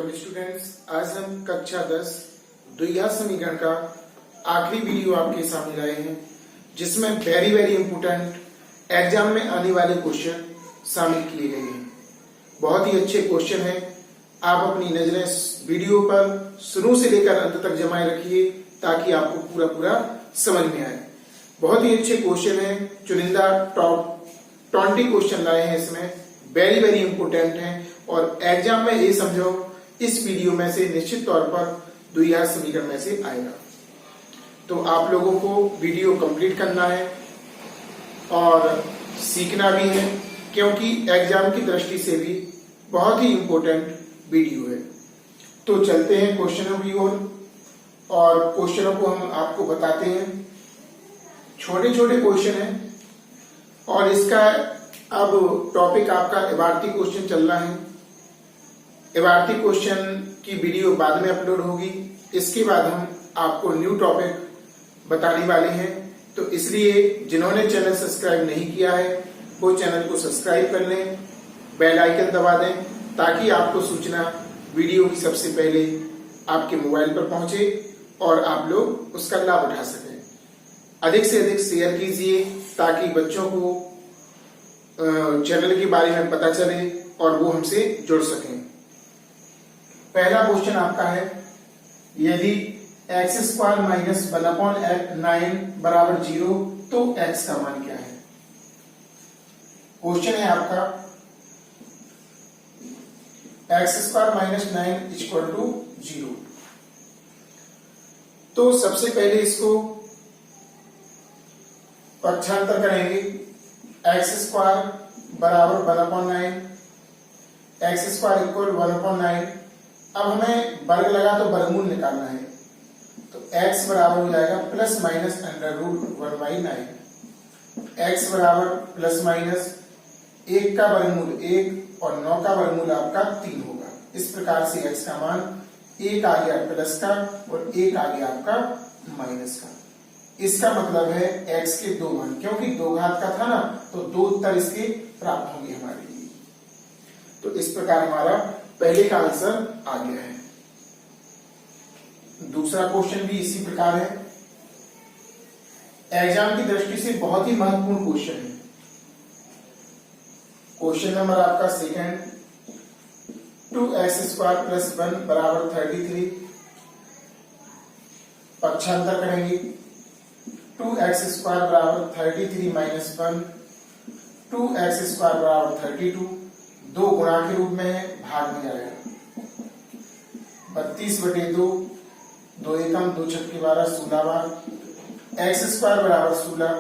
Welcome students. आज हम कक्षा 10 द्विघात समीकरण का आखिरी वीडियो आपके सामने लाए हैं, जिसमें वेरी इंपोर्टेंट एग्जाम में आने वाले क्वेश्चन शामिल किए गए हैं। बहुत ही अच्छे क्वेश्चन हैं। आप अपनी नजरें वीडियो पर शुरू से लेकर अंत तक जमाए रखिए ताकि आपको पूरा समझ में आए। बहुत ही अच्छे क्वेश्चन हैं। चुनिंदा टॉप 20 क्वेश्चन लाए हैं। इसमें वेरी इंपोर्टेंट हैं और एग्जाम में ये समझो इस वीडियो में से निश्चित तौर पर द्विघात समीकरण में से आएगा। तो आप लोगों को वीडियो कंप्लीट करना है और सीखना भी है, क्योंकि एग्जाम की दृष्टि से भी बहुत ही इंपोर्टेंट वीडियो है। तो चलते हैं क्वेश्चनों की ओर और क्वेश्चनों को हम आपको बताते हैं। छोटे क्वेश्चन हैं और इसका अब टॉपिक आपका इबारती क्वेश्चन चल रहा है। इबारती क्वेश्चन की वीडियो बाद में अपलोड होगी। इसके बाद हम आपको न्यू टॉपिक बताने वाले हैं। तो इसलिए जिन्होंने चैनल सब्सक्राइब नहीं किया है वो चैनल को सब्सक्राइब कर लें, बेल आइकन दबा दें ताकि आपको सूचना वीडियो की सबसे पहले आपके मोबाइल पर पहुंचे और आप लोग उसका लाभ उठा सकें। अधिक से अधिक शेयर कीजिए ताकि बच्चों को चैनल के बारे में पता चले और वो हमसे जुड़ सकें। पहला क्वेश्चन आपका है, यदि x² - 1/9 बराबर 0 तो x का मान क्या है। क्वेश्चन है आपका x² - 9 = 0। तो सबसे पहले इसको पक्षांतर करेंगे। x² बराबर 1/9, x² = 1/9। अब हमें वर्ग लगा तो वर्गमूल निकालना है, तो x बराबर हो जाएगा ±√1/9। x बराबर ±1 का वर्गमूल 1 और 9 का वर्गमूल आपका 3 होगा। इस प्रकार से x का मान 1 आ गया प्लस का और 1 आ गया आपका माइनस का। इसका मतलब है x के दो मान, क्योंकि दो घात का था ना, तो दो उत्तर इसके प्राप्त होंगे हमारे लिए। तो इस प्रकार हमारा पहले का आंसर आ गया है। दूसरा क्वेश्चन भी इसी प्रकार है। एग्जाम की दृष्टि से बहुत ही महत्वपूर्ण क्वेश्चन है। क्वेश्चन नंबर आपका सेकंड, 2x² + 1 बराबर 33। पक्षांतर करेंगे। 2x² बराबर 33 - 1, 2x² बराबर 32। दो गुणा के रूप में है, भाग में जाएगा। 32/2, 2 एकम 2 छक्के 12, 16 बार। x² बराबर 16,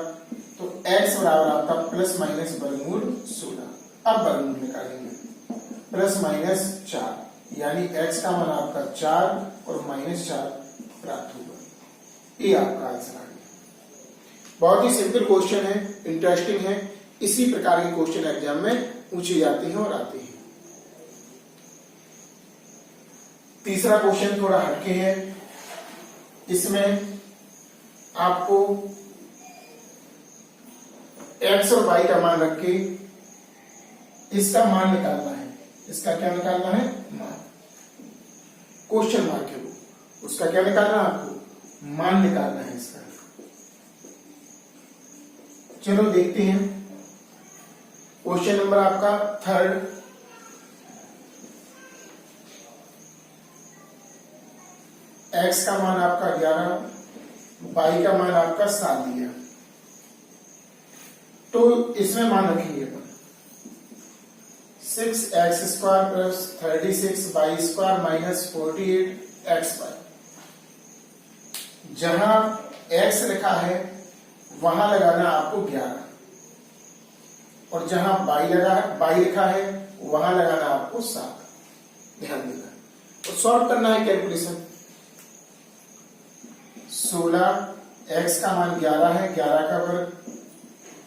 तो x बराबर आपका ± वर्गमूल 16। अब वर्गमूल निकालेंगे, ±4, यानी x का मान आपका 4 और -4 प्राप्त होगा। ये आपका आंसर आ गया। बहुत ही सिंपल क्वेश्चन है, इंटरेस्टिंग है। इसी प्रकार के क्वेश्चन एग्जाम में पूछे जाते हैं और आते हैं। तीसरा क्वेश्चन थोड़ा हटके है। इसमें आपको x और y का मान रख के इसका मान निकालना है। इसका क्या निकालना है? मान। क्वेश्चन मार्क है वो, उसका क्या निकालना है? आपको मान निकालना है इसका। चलो देखते हैं। क्वेश्चन नंबर आपका थर्ड, x का मान आपका 11, y का मान आपका 7 दिया। तो इसमें मान रखेंगे अपन 6x² + 36y² - 48xy। जहां x लिखा है वहां लगाना आपको 11 और जहां y लिखा है वहां लगाना आपको 7। ध्यान देना तो सॉल्व करना है कैलकुलेशन। 16, x का मान 11 है, 11 का वर्ग,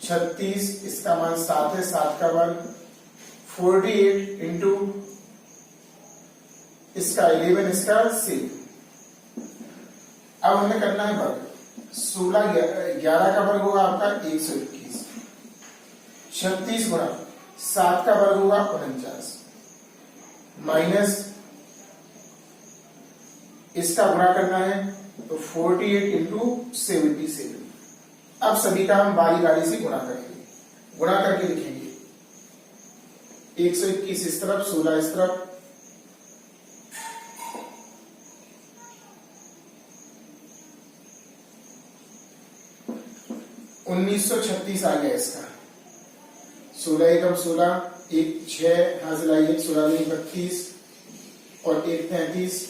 36, इसका मान 7 है, 7 का वर्ग, 48 इंटू इसका 11, इसका 6। अब हमें करना है वर्ग। 16 11 का वर्ग होगा आपका 121, 36 गुणा 7 का वर्ग होगा 49, माइनस इसका गुणा करना है तो 48 इंटू 77। अब सभी का हम बारी बारी से गुणा करेंगे, गुणा करके लिखेंगे 121 इस तरफ, 16 इस तरफ, 1936 आ गया इसका। 16 एकम 16, एक 6 हासिल आई 1, 16 32 और 1 33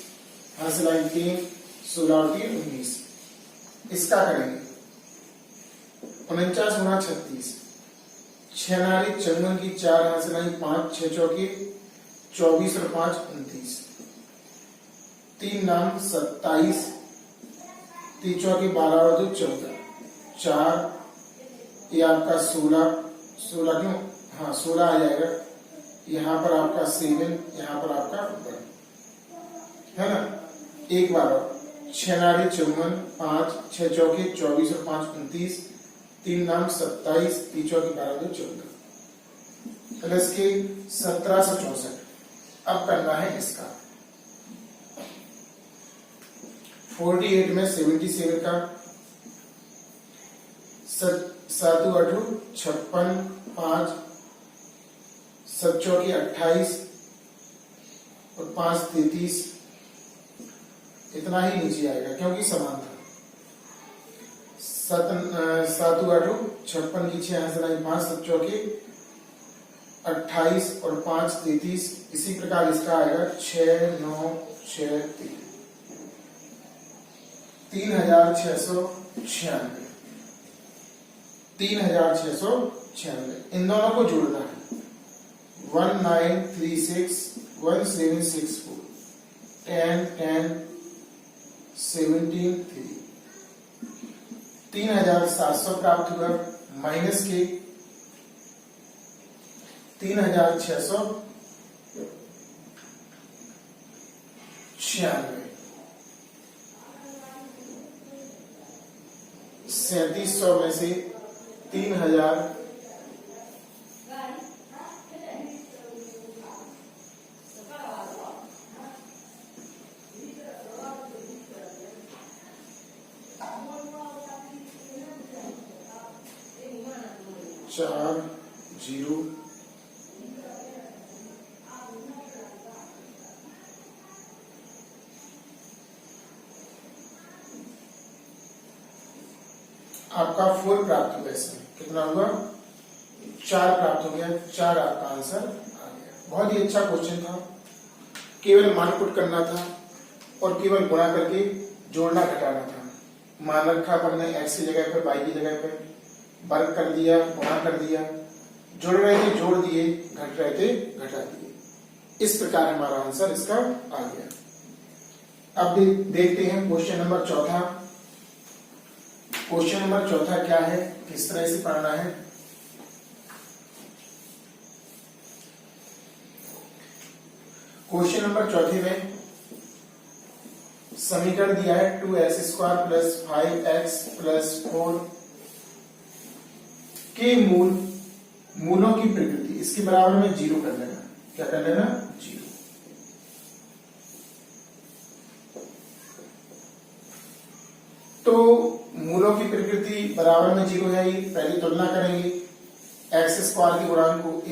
हासिल आई 3, 16 और 3 19। इसका करेंगे 49 गुणा 36, 6 नारी 54 की 4 हासिल आई 5, 6 चौकी 24 और 5 29, 3 नाम 27, 3 चौकी 12 और 2 14, 4 ये आपका 16 क्यों, हाँ 16 आ जाएगा, यहाँ पर आपका 7, यहाँ पर आपका 1 है ना। एक बार 6 नारी 54, 5 6 चौके 24 और 5 29, 3 नाम 27, 3 चौके 12 2 14 प्लस के 1764। अब करना है इसका 48 में 77 का 7 8 56, 5 7 चौकी 28 और 5 33, इतना ही नीचे आएगा क्योंकि समान था। 7 8 56 की 6 हासिल आई 5, 7 चौकी 28 और 5 33, इसी प्रकार इसका आएगा 6 9 6 3, 3696, 3696। इन दोनों को जोड़ना है 1936 1764 10 10 17 3, 3700 प्राप्त हुआ माइनस के 3696, 3700 में से 3000 4 0 आपका 4 प्राप्त हुआ। इसमें कितना हुआ 4 प्राप्त हो गया, 4 आपका आंसर आ गया। बहुत ही अच्छा क्वेश्चन था, केवल मान पुट करना था और केवल गुणा करके जोड़ना घटाना था। मान रखा अपन ने x की जगह पर y की जगह पर, वर्ग कर दिया, गुणा कर दिया, जोड़ रहे थे जोड़ दिए, घट रहे थे घटा दिए। इस प्रकार हमारा आंसर इसका आ गया। अब देखते हैं क्वेश्चन नंबर चौथा। क्वेश्चन नंबर चौथा क्या है, किस तरह से पढ़ना है। क्वेश्चन नंबर चौथे में समीकरण दिया है 2x² प्लस 5x प्लस 4 के मूलों की प्रकृति, इसके बराबर में 0 कर लेना। क्या कर लेना 0। तो मूलों की प्रकृति बराबर में 0 है, ये पहले तुलना करेंगे। x² के गुणांक को a,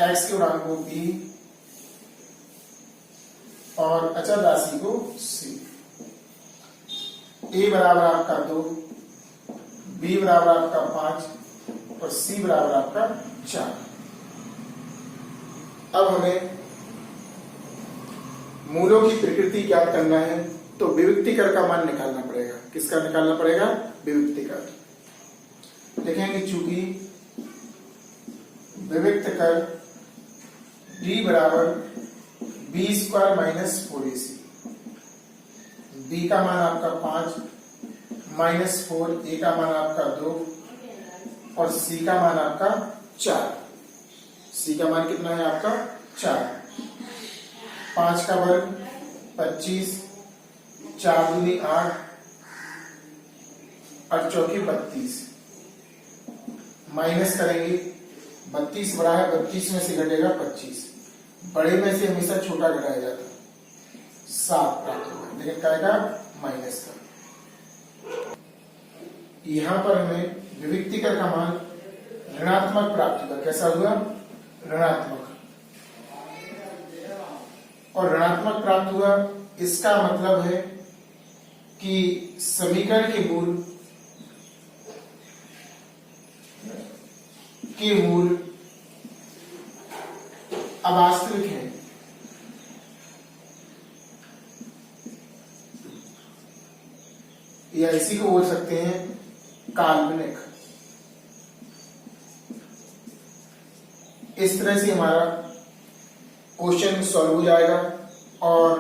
x के गुणांक को b और अचर राशि को c। a बराबर आपका 2, b बराबर आपका 5 और c बराबर आपका 4। अब हमें मूलों की प्रकृति ज्ञात करना है, तो विविक्तिकर का मान निकालना पड़ेगा। किसका निकालना पड़ेगा, विविक्तिकर। लिखेंगे चूंकि विविक्तिकर d बराबर b² माइनस 4ac, b का मान आपका 5 माइनस 4, a का मान आपका 2 और c का मान आपका 4। c का मान कितना है आपका 4। 5 का वर्ग 25, 4 दूनी 8 और चौकी 32, माइनस करेंगे 32 बड़ा है, 32 में से घटेगा 25, बड़े में से हमेशा छोटा घटाया जाता है। 7 प्राप्त होगा, लेकिन क्या आएगा माइनस का। यहां पर हमें विविक्तिकर का मान ऋणात्मक प्राप्त होगा। कैसा हुआ? ऋणात्मक। और ऋणात्मक प्राप्त हुआ, इसका मतलब है कि समीकरण के मूल अवास्तविक है। या इसी को बोल सकते हैं काल्पनिक। इस तरह से हमारा क्वेश्चन सॉल्व हो जाएगा और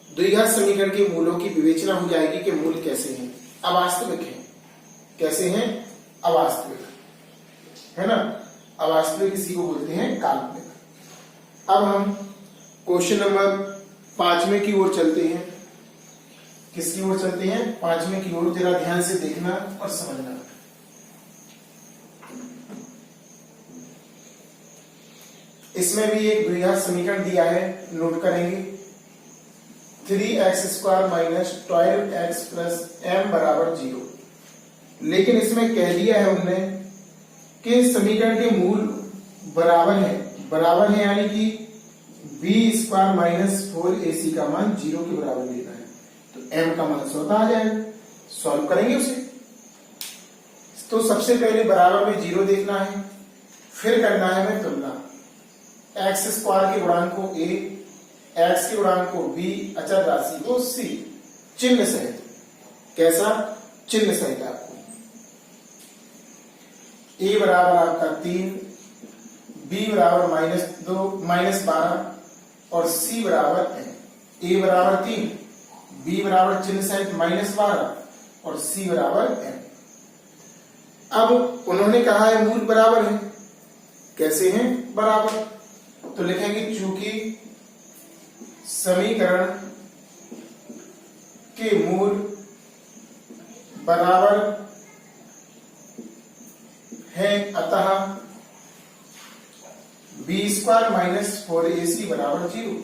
द्विघात समीकरण के मूलों की विवेचना हो जाएगी कि मूल कैसे हैं, अवास्तविक हैं। कैसे हैं? अवास्तविक, है ना। अवास्तविक इसी को बोलते हैं काल्पनिक। अब हम क्वेश्चन नंबर 5वें की ओर चलते हैं। किसकी ओर चलते हैं? 5वें की ओर। जरा ध्यान से देखना और समझना। इसमें भी एक द्विघात समीकरण दिया है, नोट करेंगे। 3x² minus 12x plus m बराबर 0। लेकिन इसमें कह दिया है उन्होंने कि समीकरण के मूल बराबर है। बराबर है यानी कि b² माइनस 4ac का मान 0 के बराबर लेना है, तो m का मान स्वतः आ जाएगा। सॉल्व करेंगे उसे। तो सबसे पहले बराबर में 0 देखना है, फिर करना है हमें तुलना। x² के गुणांक को a, x के गुणांक को b, अचर राशि को c, चिन्ह सहित। कैसा? चिन्ह सहित। आपको a बराबर आपका 3, b बराबर -12 और c बराबर m। a बराबर 3, b बराबर चिन्ह सहित -12 और c बराबर m। अब उन्होंने कहा है मूल बराबर है। कैसे हैं बराबर? तो लिखेंगे चूंकि समीकरण के मूल बराबर है, अतः b² माइनस 4ac बराबर 0।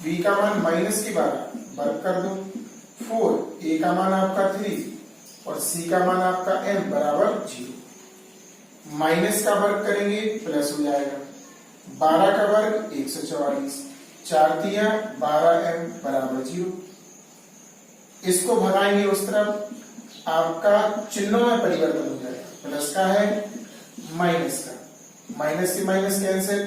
b का मान माइनस के 12 वर्ग कर दो, 4, a का मान आपका 3 और c का मान आपका m बराबर 0। माइनस का वर्ग करेंगे प्लस हो जाएगा। 12 का वर्ग 144, 4 दिया 12m बराबर 0। इसको भगाएंगे उस तरफ, आपका चिन्हों में परिवर्तन हो जाएगा। प्लस का है माइनस का, माइनस से माइनस कैंसिल,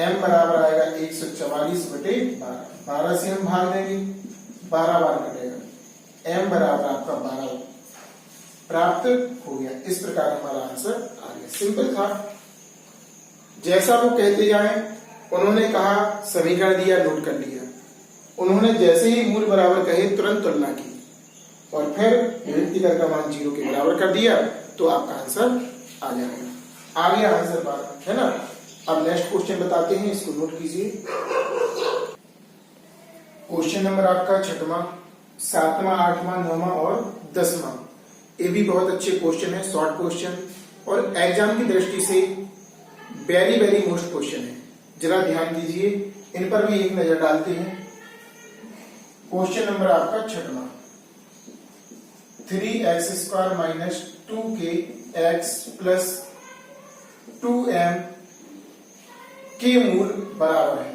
m बराबर आएगा 144/12। 12 से हम भाग देंगे, 12 बार कटेगा, m बराबर आपका 12 प्राप्त हो गया। इस प्रकार हमारा आंसर आ गया। सिंपल था। जैसा वो कहते जाए, उन्होंने कहा समीकरण दिया, नोट कर लिया। उन्होंने जैसे ही मूल बराबर कहे तुरंत तुलना की और फिर विभक्तिकर का मान 0 के बराबर कर दिया, तो आपका आंसर आ जाएगा। आ गया आंसर बात, है ना। अब नेक्स्ट क्वेश्चन बताते हैं, इसको नोट कीजिए। क्वेश्चन नंबर आपका 6वां, 7वां, 8वां, 9वां और 10वां। ये भी बहुत अच्छे क्वेश्चन है, शॉर्ट क्वेश्चन और एग्जाम की दृष्टि से वेरी वेरी मोस्ट क्वेश्चन है। जरा ध्यान दीजिए, इन पर भी एक नजर डालते हैं। क्वेश्चन नंबर आपका 6वां, 3x² minus 2kx plus 2m के मूल बराबर है।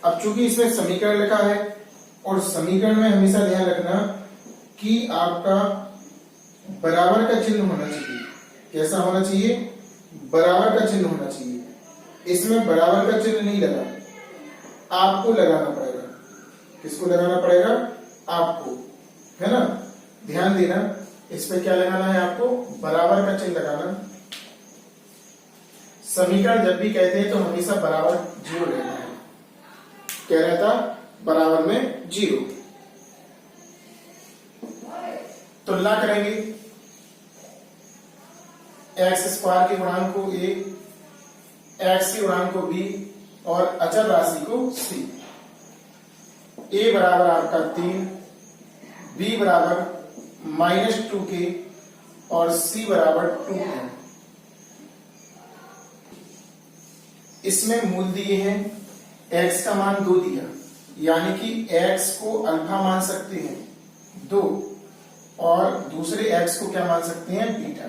अब चूंकि इसमें समीकरण लिखा है और समीकरण में हमेशा ध्यान रखना कि आपका बराबर का चिन्ह होना चाहिए। कैसा होना चाहिए? बराबर का चिन्ह होना चाहिए। इसमें बराबर का चिन्ह नहीं लगा, आपको लगाना पड़ेगा। किसको लगाना पड़ेगा? आपको, है ना। ध्यान देना, इस पे क्या लगाना है आपको? बराबर का चिन्ह लगाना। समीकरण जब भी कहते हैं तो हमेशा बराबर 0 लेना है। क्या रहता? बराबर में 0। तुलना करेंगे, x² के गुणांक को a, x के गुणांक को b और अचर राशि को c। a बराबर आपका 3, b बराबर -2k और c बराबर 2m। इसमें मूल दिए हैं, x का मान 2 दिया, यानी कि x को अल्फा मान सकते हैं 2 और दूसरे x को क्या मान सकते हैं बीटा।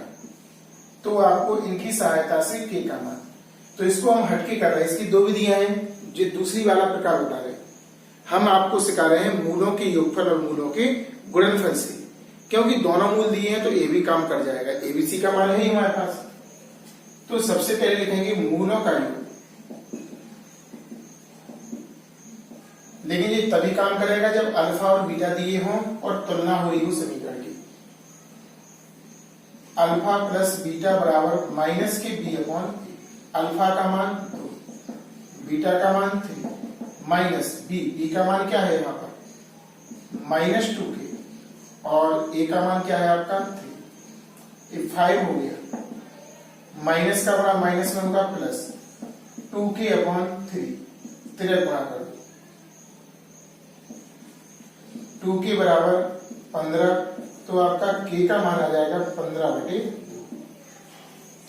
तो आपको इनकी सहायता से k का मान, तो इसको हम हटके कर रहे हैं। इसकी दो विधियां हैं जो दूसरी वाला प्रकार बता रहे हैं। हम आपको सिखा रहे हैं मूलों के योगफल और मूलों के गुणनफल से, क्योंकि दोनों मूल दिए हैं तो ए भी काम कर जाएगा। एबीसी का मान है ही हमारे पास। तो सबसे पहले लिखेंगे मूलों का योग, लेकिन ये तभी काम करेगा जब अल्फा और बीटा दिए हों और तुलना हो रही हो समीकरण की। अल्फा प्लस बीटा बराबर माइनस के बी अपॉन ए। अल्फा का मान 2, बीटा का मान 3 माइनस बी का मान क्या है यहाँ पर -2k और ए का मान क्या है आपका 3। ये 5 हो गया। माइनस का बड़ा माइनस में होगा प्लस 2k अपॉन 3, 3 गुणा कर दो। 2k बराबर 15, तो आपका k का मान आ जाएगा 15/2।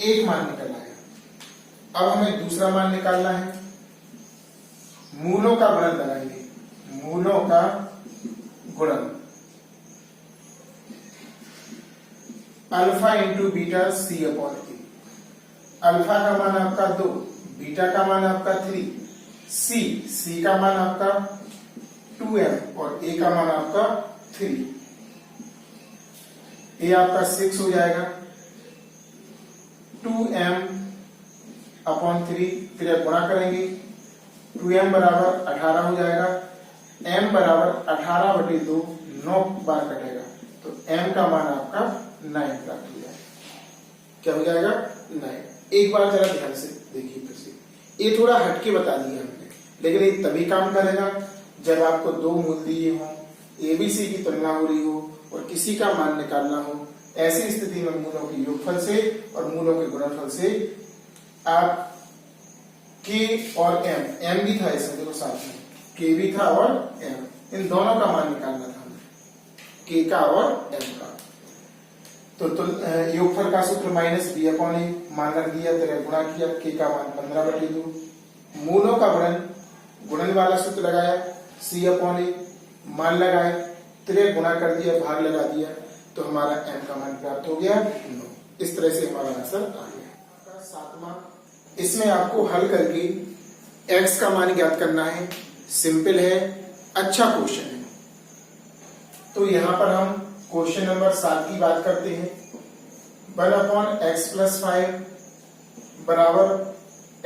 एक मान निकल आएगा। अब हमें दूसरा मान निकालना है। मूलों का गुणन बनाएंगे, मूलों का गुणन। अल्फा इंटू बीटा सी अपॉन ए। अल्फा का मान आपका 2, बीटा का मान आपका 3, सी का मान आपका 2m और ए का मान आपका 3। ए आपका 6 हो जाएगा। 2m अपॉन 3 गुणा करेंगे। 2m बराबर 18 हो जाएगा। m बराबर 18/2, 9 बार कटेगा, तो m का मान आपका 9 प्राप्त हो जाएगा। क्या हो जाएगा 9। एक बार जरा ध्यान से देखिए फिर से। ये थोड़ा हटके बता दिया हमने, लेकिन ये तभी काम करेगा जब आपको दो मूल दिए हों, एबीसी की तुलना हो रही हो और किसी का मान निकालना हो। ऐसी स्थिति में मूलों के योगफल से और मूलों के गुणनफल से आप k और m भी था इसमें, देखो साथ में k भी था और m, इन दोनों का मान निकालना था हमें, k का और m का। तो योगफल का सूत्र माइनस बी अपॉन ए, मान रख दिया, तेरे गुणा किया, k का मान 15/2। मूलों का गुणन, गुणन वाला सूत्र लगाया, c अपॉन ए, मान लगाए, तेरे गुणा कर दिया, भाग लगा दिया, तो हमारा m का मान प्राप्त हो गया 9। इस तरह से हमारा आंसर आ गया। सातवां, इसमें आपको हल करके x का मान ज्ञात करना है। सिंपल है, अच्छा क्वेश्चन है। तो यहां पर हम क्वेश्चन नंबर 7 की बात करते हैं। 1/x + 5 बराबर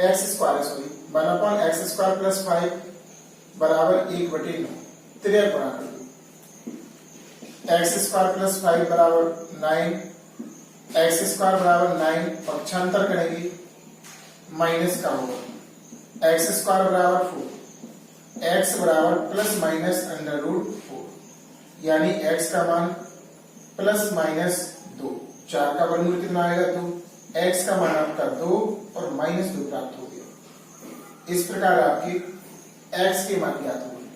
x² 1/x² + 5 बराबर 1/9। 3 गुणा कर दो। x² + 5 बराबर 9, x² बराबर 9, पक्षांतर करेंगे, माइनस का होगा। x² बराबर 4, x बराबर ±√4, यानी x का मान ±2। 4 का वर्गमूल कितना आएगा 2, x का मान आपका 2 और -2 प्राप्त हो गया। इस प्रकार आपके x के मान ज्ञात हो गए।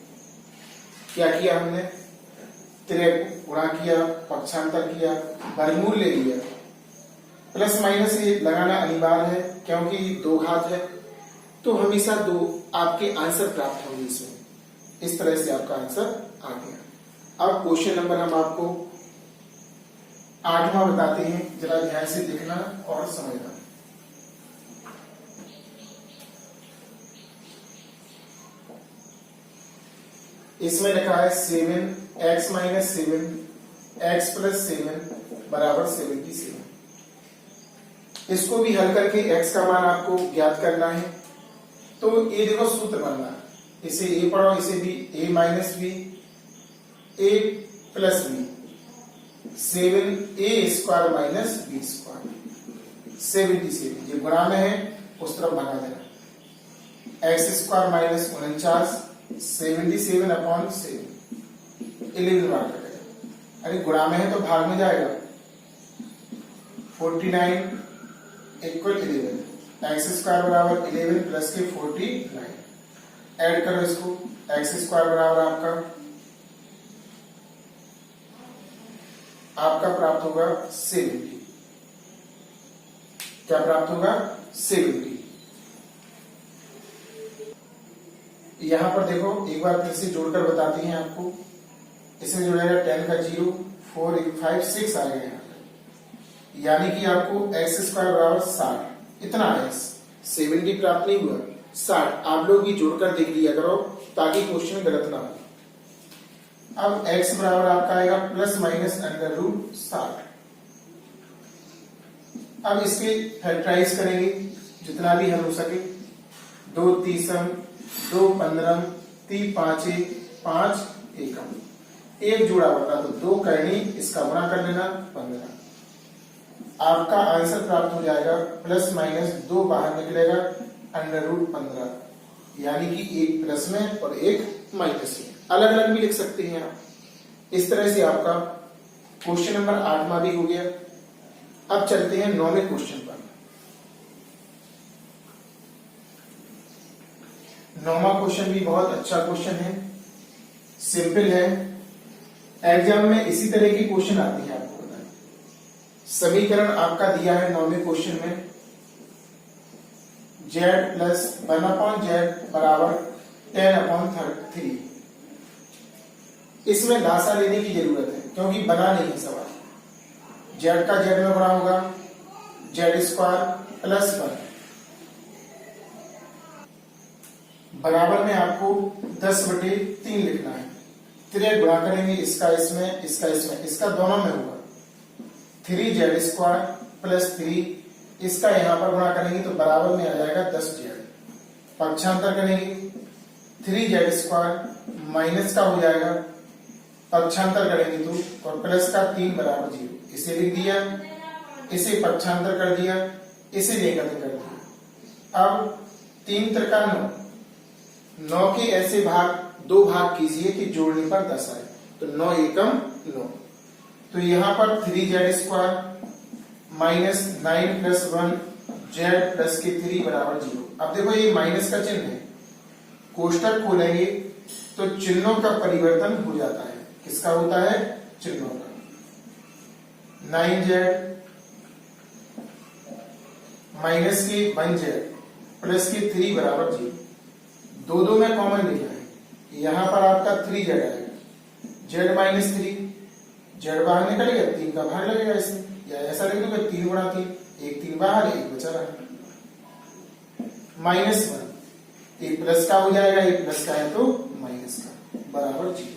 क्या किया हमने, 3 गुणा किया, पक्षांतर किया, वर्गमूल ले लिया। प्लस माइनस ये लगाना अनिवार्य है क्योंकि 2 घात है, तो हमेशा 2 आपके आंसर प्राप्त होंगे इसमें। इस तरह से आपका आंसर आ गया। अब क्वेश्चन नंबर हम आपको 8वां बताते हैं, जरा ध्यान से देखना और समझना। इसमें लिखा है 7x - 7 x + 7 बराबर 77। इसको भी हल करके x का मान आपको ज्ञात करना है। तो ये देखो सूत्र बनना, इसे a पढ़ो, इसे भी a - b a + b 7a² - b²। 77 ये गुणा में है, उस तरफ भगा देना। x² - 49 77/7 11 बार कटेगा। अरे गुणा में है तो भाग में जाएगा। 49 = 11, x² बराबर 11 प्लस के 49। ऐड करो इसको, x² बराबर आपका प्राप्त होगा 70। क्या प्राप्त होगा 70। यहाँ पर देखो एक बार फिर से जोड़कर बताते हैं आपको। इसमें जुड़ेगा 10 का 0, 4 5 6 आ गया यहाँ पर, यानी कि आपको एक्स स्क्वायर बराबर 60 इतना है। 70 प्राप्त नहीं हुआ, 60 आप लोग भी जोड़कर देख लिया करो ताकि क्वेश्चन गलत ना हो। अब x बराबर आपका आएगा प्लस माइनस अंडर रूट 60। अब इसके फैक्टराइज करेंगे जितना भी हल हो सके। 2 तीसम, 2 पंद्रम, 3 पांचे, 5 एकम, एक जोड़ा बना तो 2 करनी, इसका गुणा कर लेना 15। आपका आंसर प्राप्त हो जाएगा प्लस माइनस 2 बाहर निकलेगा अंडर रूट 15, यानी कि एक प्लस में और एक माइनस में। अलग अलग भी लिख सकते हैं आप। इस तरह से आपका क्वेश्चन नंबर 8वां भी हो गया। अब चलते हैं 9वें क्वेश्चन पर। 9वां क्वेश्चन भी बहुत अच्छा क्वेश्चन है, सिंपल है। एग्जाम में इसी तरह की क्वेश्चन आती है, आपको बताएं। समीकरण आपका दिया है 9वें क्वेश्चन में, z प्लस 1/z बराबर 10/3। इसमें लासा लेने की जरूरत है क्योंकि बना नहीं है सवाल। z का z में गुणा होगा z स्क्वायर प्लस 1 बराबर में आपको 10/3 लिखना है। फिर गुणा करेंगे इसका इसमें, इसका इसमें, इसका दोनों में होगा 3z स्क्वायर प्लस 3, इसका यहां पर गुणा करेंगे तो बराबर में आ जाएगा 10z। पक्षांतर करेंगे 3z स्क्वायर माइनस का हो जाएगा, पक्षांतर करेंगे तो, और प्लस का 3 बराबर 0। इसे लिख दिया, इसे पक्षांतर कर दिया, इसे लेकर कर दिया। अब 3 त्रिका 9 के ऐसे भाग 2 भाग कीजिए कि जोड़ने पर 10 आए, तो 9 एकम 9। तो यहां पर 3z square minus 9 plus 1 z plus के 3 बराबर 0। अब देखो ये माइनस का चिन्ह है, कोष्टक खोलेंगे तो चिन्हों का परिवर्तन हो जाता है। किसका होता है? चिन्हों का। 9z माइनस के 1z प्लस के 3 बराबर 0। दो में कॉमन लेना है, यहां पर आपका 3z आएगा, z माइनस 3, z बाहर निकलेगा, 3 का भाग लगेगा इसमें, या ऐसा लिख दो 3 गुणा 3, एक 3 बाहर, एक बचा रहा। माइनस 1, एक प्लस का हो जाएगा, एक प्लस का है तो माइनस का, बराबर 0।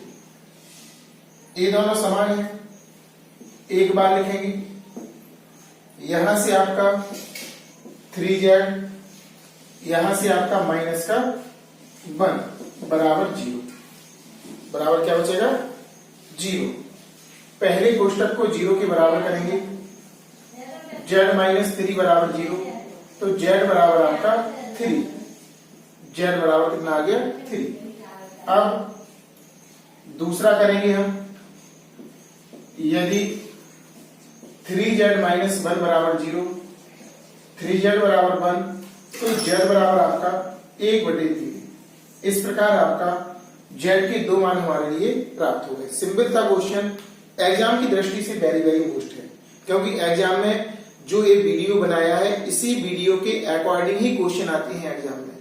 ये दोनों समान है, एक बार लिखेंगे। यहां से आपका 3z, यहां से आपका माइनस का 1 बराबर 0, बराबर क्या बचेगा? 0। पहले कोष्टक को 0 के बराबर करेंगे, z माइनस 3 बराबर 0, तो z बराबर आपका 3, z बराबर कितना आ गया? 3। अब दूसरा करेंगे हम, यदि 3z माइनस 1 बराबर 0, 3z बराबर 1, तो z बराबर आपका 1/3। इस प्रकार आपका z के 2 मान हमारे लिए प्राप्त हो गए। सिंपल था क्वेश्चन, एग्जाम की दृष्टि से वेरी वेरी मोस्ट है, क्योंकि एग्जाम में जो ये वीडियो बनाया है इसी वीडियो के अकॉर्डिंग ही क्वेश्चन आते हैं एग्जाम में,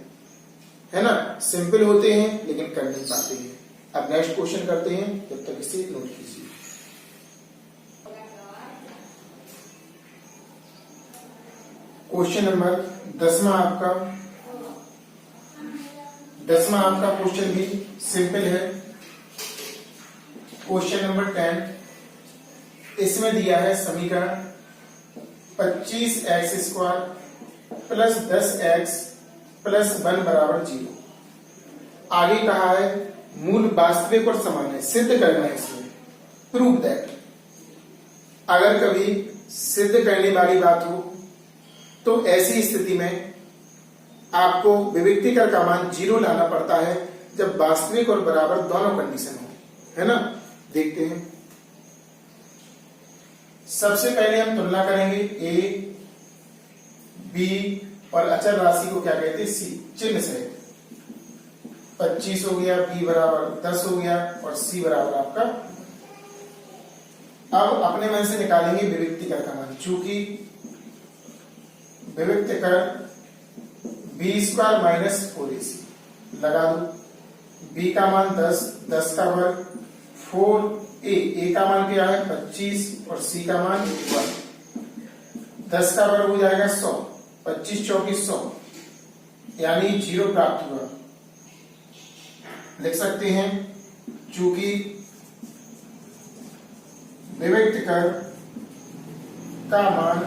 है ना। सिंपल होते हैं लेकिन कर नहीं पाते हैं। अब नेक्स्ट क्वेश्चन करते हैं, तब तक इसे नोट कीजिए। क्वेश्चन नंबर 10वां आपका क्वेश्चन भी सिंपल है। क्वेश्चन नंबर 10, इसमें दिया है समीकरण 25x square plus 10x plus 1 बराबर 0। आगे कहा है मूल वास्तविक और सामान्य सिद्ध करना है। इसमें प्रूव दैट, अगर कभी सिद्ध करने वाली बात हो तो ऐसी स्थिति में आपको विविक्तिकर का मान 0 लाना पड़ता है जब वास्तविक और बराबर दोनों कंडीशन हो, है ना। देखते हैं, सबसे पहले हम तुलना करेंगे a, b और अचर राशि को क्या कहते हैं? c, चिन्ह से। 25 हो गया, b बराबर 10 हो गया और c बराबर आपका। अब अपने मन से निकालेंगे विविक्तिकर का मान, चूंकि विविक्तिकर b² माइनस 4ac लगा दो, b का मान 10, 10 का वर्ग 4a का मान क्या है 25 और c का मान 1। 10 का वर्ग हो जाएगा 100, 25 चौकी 100, यानी 0 प्राप्त हुआ। लिख सकते हैं चूंकि विविक्त कर का मान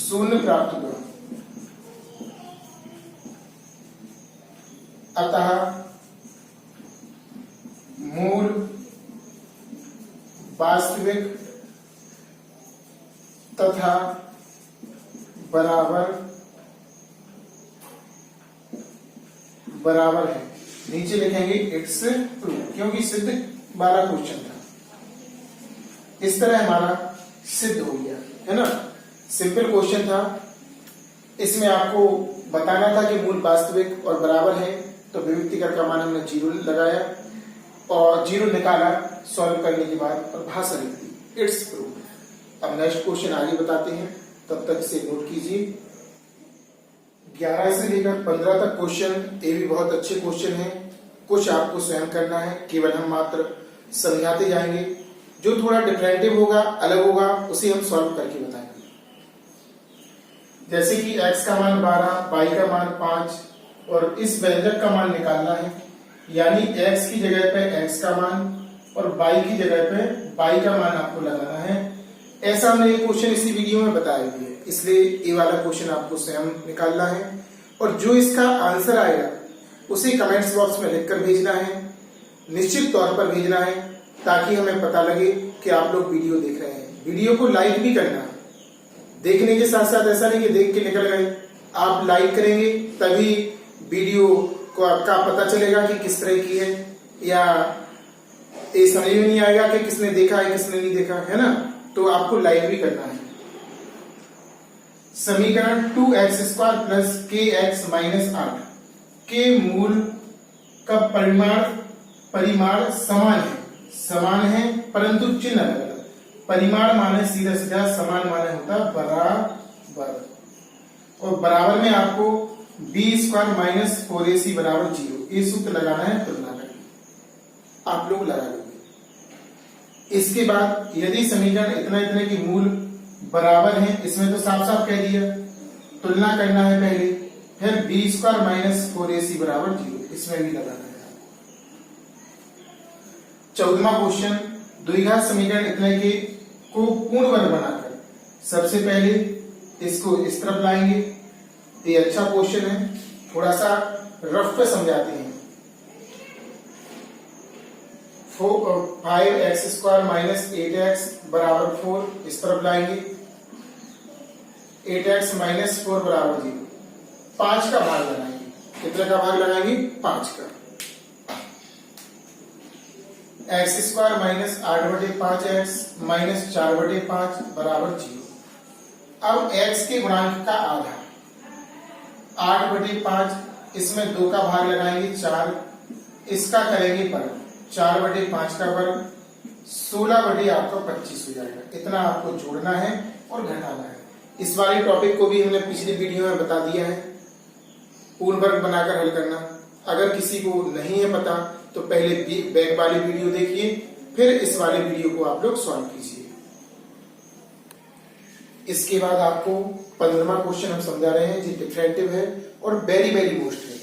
0 प्राप्त हुआ, अतः मूल वास्तविक तथा बराबर है। नीचे लिखेंगे इट्स ट्रू, क्योंकि सिद्ध वाला क्वेश्चन था। इस तरह हमारा सिद्ध हो गया है ना। सिंपल क्वेश्चन था, इसमें आपको बताना था कि मूल वास्तविक और बराबर है, तो विविक्ति कर का मान हमने 0 लगाया और 0 निकाला सॉल्व करने के बाद और भाषा लिख दी, इट्स प्रूफ। अब नेक्स्ट क्वेश्चन आगे बताते हैं, तब तक इसे नोट कीजिए। 11 से लेकर 15 तक क्वेश्चन, ये भी बहुत अच्छे क्वेश्चन हैं। कुछ आपको स्वयं करना है, केवल हम मात्र समझाते जाएंगे। जो थोड़ा डिफरेंटिव होगा, अलग होगा, उसे हम सॉल्व करके बताएंगे। जैसे कि x का मान 12, y का मान 5 और इस व्यंजक का मान निकालना है, यानी x की जगह पे x का मान और y की जगह पे y का मान आपको लगाना है। ऐसा हमने ये क्वेश्चन इसी वीडियो में बताया भी है, इसलिए ये वाला क्वेश्चन आपको स्वयं निकालना है और जो इसका आंसर आएगा उसे कमेंट्स बॉक्स में लिखकर भेजना है, निश्चित तौर पर भेजना है, ताकि हमें पता लगे कि आप लोग वीडियो देख रहे हैं। वीडियो को लाइक भी करना है, देखने के साथ साथ ऐसा नहीं कि देख के निकल गए। आप लाइक करेंगे तभी वीडियो को आपका पता चलेगा कि किस तरह की है, या ये समझ में नहीं आएगा कि किसने देखा है किसने नहीं देखा है ना। तो आपको लाइक भी करना है। समीकरण 2x² प्लस kx माइनस 8 के मूल का परिमाण समान है परंतु चिन्ह अलग अलग। परिमाण माने सीधा सीधा, समान माने होता बराबर, और बराबर में आपको b² माइनस 4ac बराबर 0 ये सूत्र लगाना है, तुलना करके आप लोग लगा लोगे। इसके बाद यदि समीकरण इतने की मूल बराबर हैं, इसमें तो साफ साफ कह दिया, तुलना करना है पहले, फिर b² माइनस 4ac बराबर 0 इसमें भी लगाना है। 14वां क्वेश्चन, द्विघात समीकरण इतने के को पूर्ण वर्ग बनाकर सबसे पहले इसको इस तरफ लाएंगे। ये अच्छा क्वेश्चन है, थोड़ा सा रफ पे समझाते हैं। 5x² माइनस 8x बराबर 4 इस तरफ लाएंगे। 8x माइनस 4 बराबर 0, 5 का भाग लगाएंगे। कितने का भाग लगाएंगे? 5 का। x² माइनस 8/5x माइनस 4/5 बराबर 0। अब x के गुणांक का आधा 8/5, इसमें 2 का भाग लगाएंगे 4, इसका करेंगे वर्ग, 4/5 का वर्ग 16 आपका 25 हो जाएगा। इतना आपको जोड़ना है और घटाना है। इस वाले टॉपिक को भी हमने पिछली वीडियो में बता दिया है, पूर्ण वर्ग बनाकर हल करना। अगर किसी को नहीं है पता तो पहले बैक वाली वीडियो देखिए, फिर इस वाले वीडियो को आप लोग सॉल्व कीजिए। इसके बाद आपको 15वां क्वेश्चन हम समझा रहे हैं, जो डिफरेंटिव है और वेरी वेरी मोस्ट है।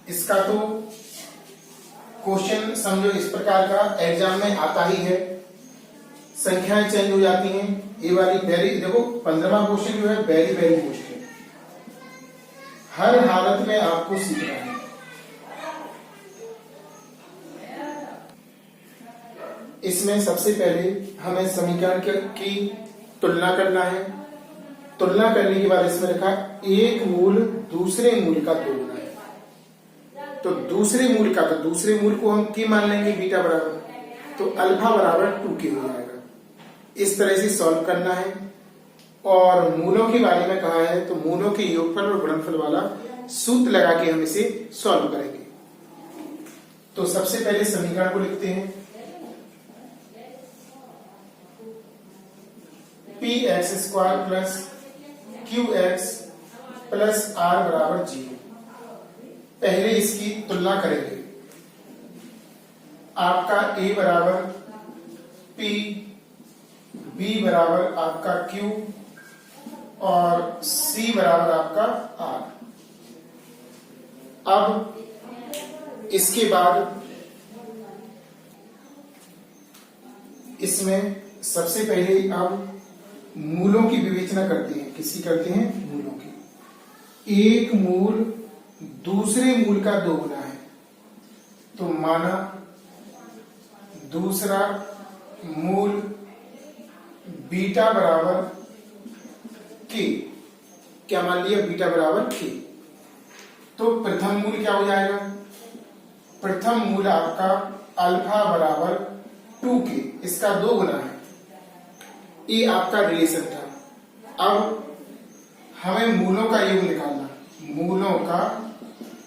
इसका तो क्वेश्चन समझो इस प्रकार का एग्जाम में आता ही है, संख्याएं चेंज हो जाती हैं। ये वाली वेरी, देखो 15वां क्वेश्चन जो है वेरी वेरी मोस्ट है, हर हालत में आपको सीखना है। इसमें सबसे पहले हमें समीकरण की तुलना करना है। तुलना करने के बाद इसमें लिखा एक मूल दूसरे मूल का तुलना है। तो दूसरे मूल को हम k मान लेंगे, बीटा बराबर, तो अल्फा बराबर 2k हो जाएगा। इस तरह से सॉल्व करना है। और मूलों के बारे में कहा है, तो मूलों के योगफल और गुणनफल वाला सूत्र लगा के हम इसे सॉल्व करेंगे। तो सबसे पहले समीकरण को लिखते हैं, px² plus qx plus are बराबर 0। पहले इसकी तुलना करेंगे। आपका ए बराबर पी, बी बराबर आपका क्यू और सी बराबर आपका आर। अब इसके बाद इसमें सबसे पहले अब मूलों की विवेचना करते हैं। किसकी करते हैं? मूलों की। एक मूल दूसरे मूल का 2 गुना है, तो माना दूसरा मूल बीटा बराबर के। क्या मान लिया? बीटा बराबर के। तो प्रथम मूल क्या हो जाएगा? प्रथम मूल आपका अल्फा बराबर 2k, इसका 2 गुना है। ये आपका रिलेशन था। अब हमें मूलों का योग निकालना। मूलों का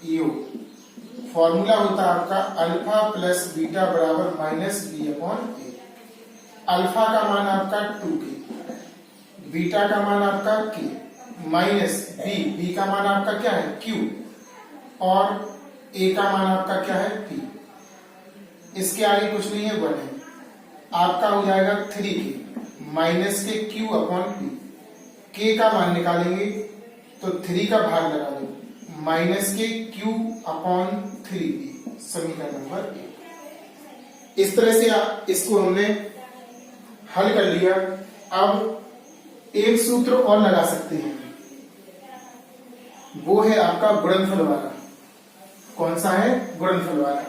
योग फॉर्मूला होता है आपका अल्फा प्लस बीटा बराबर माइनस बी अपॉन ए। अल्फा का मान आपका 2k, बीटा का मान आपका k, माइनस बी, बी का मान आपका क्या है? q, और a का मान आपका क्या है? p। इसके आगे कुछ नहीं है, 1 है। आपका हो जाएगा 3k माइनस के q अपॉन p। k का मान निकालेंगे तो 3 का भाग लगा दो, माइनस के q अपॉन 3p, समीकरण नंबर 1। इस तरह से इसको हमने हल कर लिया। अब एक सूत्र और लगा सकते हैं, वो है आपका गुणनफल वाला। कौन सा है? गुणनफल वाला।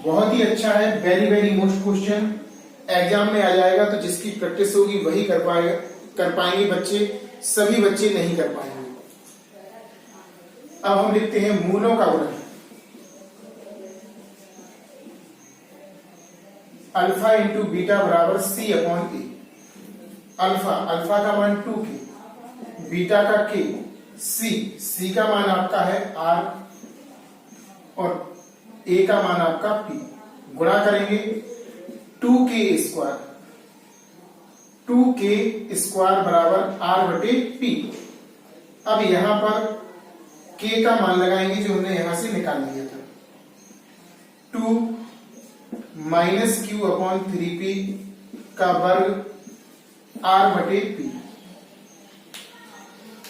बहुत ही अच्छा है, very very most question exam में आ जाएगा। तो जिसकी प्रैक्टिस होगी वही कर पाएंगे बच्चे, सभी बच्चे नहीं कर पाएंगे। अब हम लिखते हैं मूलों का गुणन। अल्फा इंटू बीटा बराबर सी अपॉन ए। अल्फा का मान 2k, बीटा का k, सी का मान आपका है r और a का मान आपका p। गुणा करेंगे 2k स्क्वायर बराबर r बटे p। अब यहां पर k का मान लगाएंगे जो हमने यहां से निकाल लिया था, 2 माइनस क्यू अपॉन 3p का वर्ग r बटे p।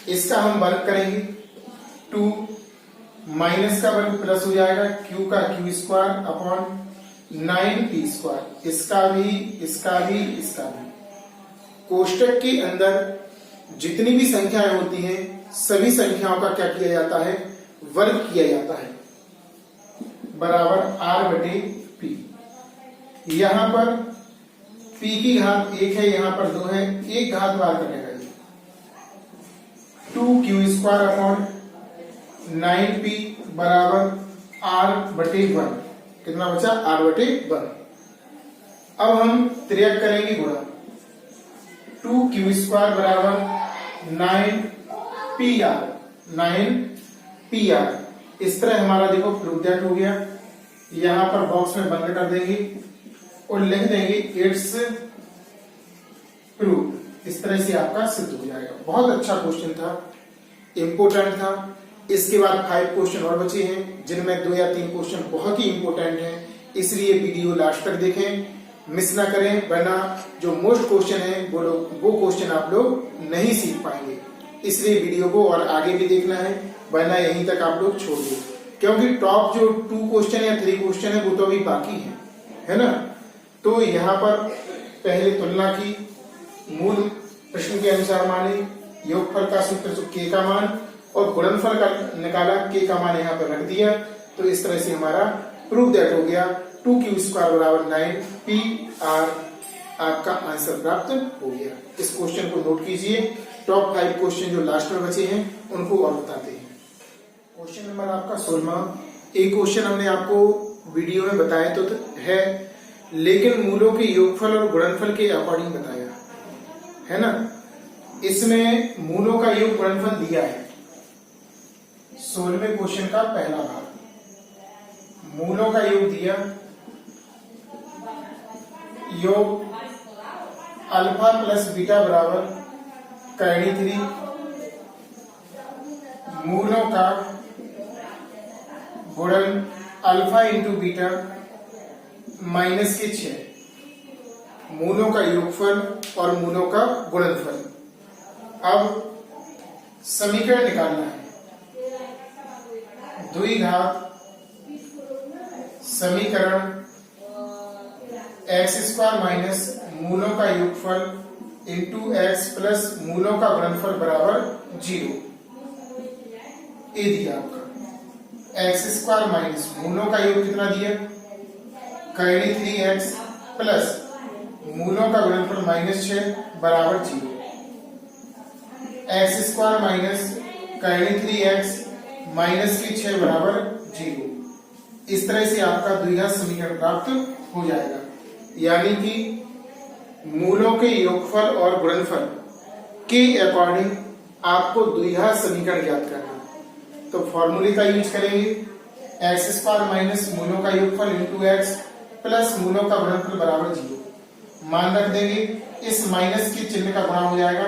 इसका हम वर्ग करेंगे, 2 माइनस का वर्ग प्लस हो जाएगा, q का Q square upon 9p square. इसका भी। कोष्टक के अंदर जितनी भी संख्याएं होती हैं सभी संख्याओं का क्या किया जाता है? वर्ग किया जाता है, बराबर r बटे p। यहां पर p की घात 1 है, यहां पर 2 है, एक घात बार करेगा ये, 2q स्क्वायर अपॉन 9p बराबर r बटे 1। कितना बचा? r बटे 1। अब हम त्रियक करेंगे गुणा, 2q स्क्वायर बराबर 9pr। इस तरह हमारा देखो प्रूफ दैट हो गया। यहां पर बॉक्स में बंद कर देंगे और लिख देंगे इट्स प्रूफ। इस तरह से आपका सिद्ध हो जाएगा। बहुत अच्छा क्वेश्चन था, इंपोर्टेंट था। इसके बाद 5 क्वेश्चन और बचे हैं जिनमें 2 या 3 क्वेश्चन बहुत ही इंपोर्टेंट हैं, इसलिए वीडियो लास्ट तक देखें, मिस ना करें, वरना जो मोस्ट क्वेश्चन है वो क्वेश्चन आप लोग नहीं सीख पाएंगे। इसलिए वीडियो को और आगे भी देखना है, वरना यहीं तक आप लोग छोड़ दो, क्योंकि टॉप जो 2 क्वेश्चन या 3 क्वेश्चन है वो तो अभी बाकी है ना। तो यहाँ पर पहले तुलना की, मूल प्रश्न के अनुसार माने, योगफल का सूत्र जो k का मान और गुणनफल का निकाला, k का मान यहाँ पर रख दिया। तो इस तरह से हमारा प्रूफ दैट हो गया, 2q स्क्वायर बराबर 9pr आपका आंसर प्राप्त हो गया। इस क्वेश्चन को नोट कीजिए। टॉप 5 क्वेश्चन जो लास्ट में बचे हैं उनको और बताते हैं। क्वेश्चन नंबर आपका 16। एक क्वेश्चन हमने आपको वीडियो में बताया तो है, लेकिन मूलों के योगफल और गुणनफल के अकॉर्डिंग बताया है ना। इसमें मूलों का योग गुणनफल दिया है। 16वें क्वेश्चन का पहला भाग, मूलों का योग दिया, योग अल्फा प्लस बीटा बराबर कैडी 3 मूलों का गुणन अल्फा इंटू बीटा माइनस के 6, मूलों का योगफल और मूलों का गुणनफल। अब समीकरण निकालना है। द्विघात समीकरण एक्स स्क्वायर माइनस मूलों का योगफल इंटू एक्स प्लस मूलों का गुणनफल बराबर 0। ये दिया आपका एक्स स्क्वायर माइनस मूलों का योग कितना दिया, कर्णी 3x प्लस मूलों का गुणनफल -6 बराबर 0। X square minus Karni 3x minus की 6 बराबर 0। इस तरह से आपका द्विघात समीकरण प्राप्त हो जाएगा। यानी कि मूलों के योगफल और गुणनफल के अकॉर्डिंग आपको द्विघात समीकरण ज्ञात करना। तो फॉर्मूले का यूज करेंगे, एक्स स्क्वायर माइनस मूलों का योगफल इंटू एक्स प्लस मूलों का गुणनफल बराबर 0। मान रख देंगे, इस माइनस के चिन्ह का गुणा हो जाएगा,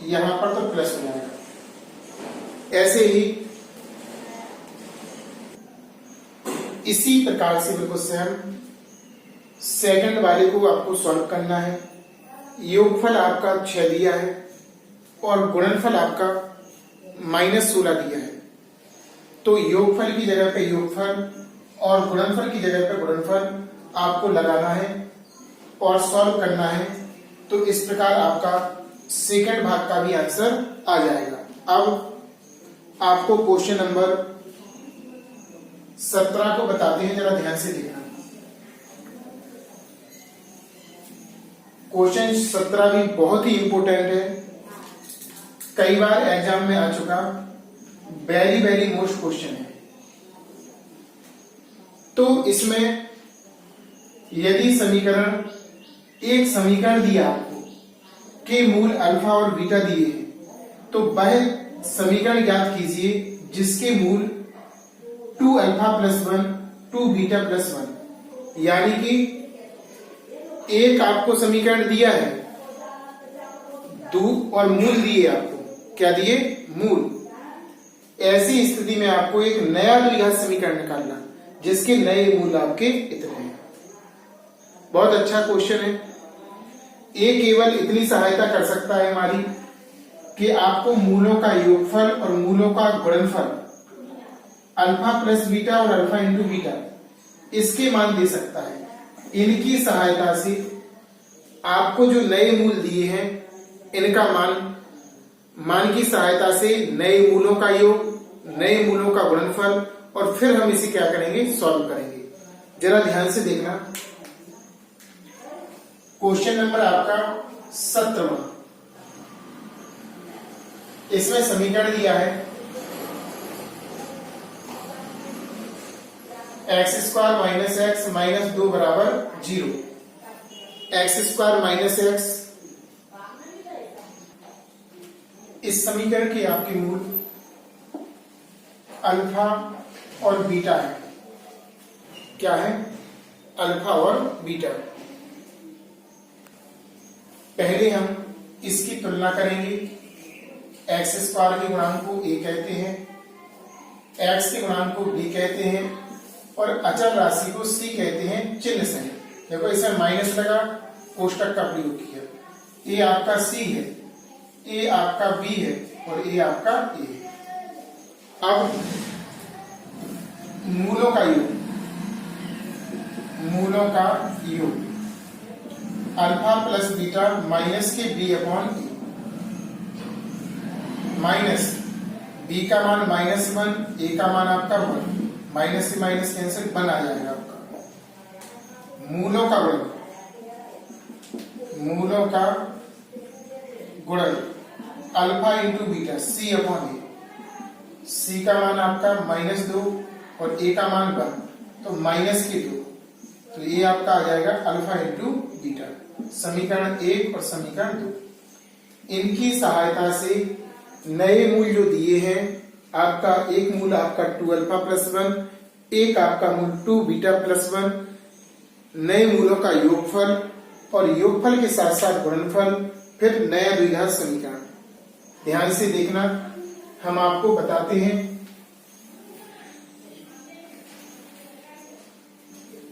यहां पर तो प्लस हो जाएगा। ऐसे ही इसी प्रकार से बिल्कुल सेम सेकंड वाले को आपको सॉल्व करना है। योगफल आपका 6 दिया है और गुणनफल आपका -16 दिया है। तो योगफल की जगह पे योगफल और गुणनफल की जगह पे गुणनफल आपको लगाना है और सॉल्व करना है। तो इस प्रकार आपका सेकंड भाग का भी आंसर आ जाएगा। अब आपको क्वेश्चन नंबर 17 को बताते हैं, जरा ध्यान से देखना। क्वेश्चन 17 भी बहुत ही इंपोर्टेंट है, कई बार एग्जाम में आ चुका, वेरी वेरी मोस्ट क्वेश्चन है। तो इसमें यदि समीकरण, एक समीकरण दिया आपको के मूल अल्फा और बीटा दिए हैं, तो वह समीकरण ज्ञात कीजिए जिसके मूल 2 अल्फा प्लस 1 2 बीटा प्लस 1। यानी कि एक आपको समीकरण दिया है, दो और मूल दिए आपको, क्या दिए, मूल। ऐसी स्थिति में आपको एक नया द्विघात समीकरण निकालना जिसके नए मूल आपके इतने हैं। बहुत अच्छा क्वेश्चन है। ये केवल इतनी सहायता कर सकता है हमारी कि आपको मूलों का योगफल और मूलों का गुणनफल अल्फा प्लस बीटा और अल्फा इंटू बीटा इसके मान दे सकता है। इनकी सहायता से आपको जो नए मूल दिए हैं इनका मान की सहायता से नए मूलों का योग, नए मूलों का गुणनफल, और फिर हम इसे क्या करेंगे, सॉल्व करेंगे। जरा ध्यान से देखना। क्वेश्चन नंबर आपका 17वां, इसमें समीकरण दिया है x square minus x minus 2 बराबर 0। एक्स स्क्वायर माइनस एक्स, इस समीकरण के आपके मूल अल्फा और बीटा है। क्या है, अल्फा और बीटा। पहले हम इसकी तुलना करेंगे। एक्स स्क्वायर के गुणांक को a कहते हैं, एक्स के गुणांक को b कहते हैं और अचल राशि को c कहते हैं चिन्ह सहित। देखो इसमें माइनस लगा, कोष्टक का प्रयोग किया। ये आपका c है, ये आपका b है और ये आपका a है। अब मूलों का योग, मूलों का योग अल्फा प्लस बीटा माइनस के b upon a, minus b का मान -1, a का मान आपका 1, माइनस से माइनस कैंसिल, 1 आ जाएगा आपका। मूलों का गुणन, मूलों का गुणन alpha into beta c upon a, c का मान आपका -2 और a का मान 1, तो -2, तो ये आपका आ जाएगा अल्फा इंटू बीटा। समीकरण 1 और समीकरण 2, इनकी सहायता से नए मूल जो दिए हैं, आपका एक मूल आपका 2 अल्फा प्लस 1, एक आपका मूल 2 बीटा प्लस 1, नए मूलों का योगफल और योगफल के साथ साथ गुणनफल, फिर नया द्विघात समीकरण। ध्यान से देखना, हम आपको बताते हैं।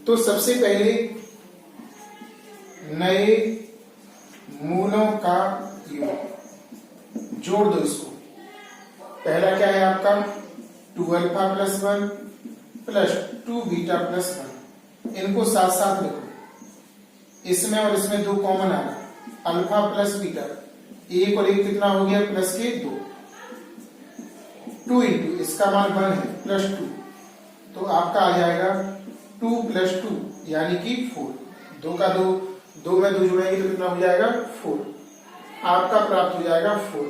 तो सबसे पहले नए मूलों का योग जोड़ दो इसको। पहला क्या है आपका 2 alpha plus 1 plus 2 beta plus 1। इनको साथ साथ लिखो, इसमें और इसमें 2 कॉमन आ रहा, अल्फा प्लस बीटा, 1 और 1 कितना हो गया प्लस के 2, 2 इंटू इसका मान 1 है प्लस 2, तो आपका आ जाएगा 2 प्लस 2 यानी कि 4। 2 का 2, 2 में 2 जुड़ेंगे तो कितना हो जाएगा 4। आपका प्राप्त हो जाएगा 4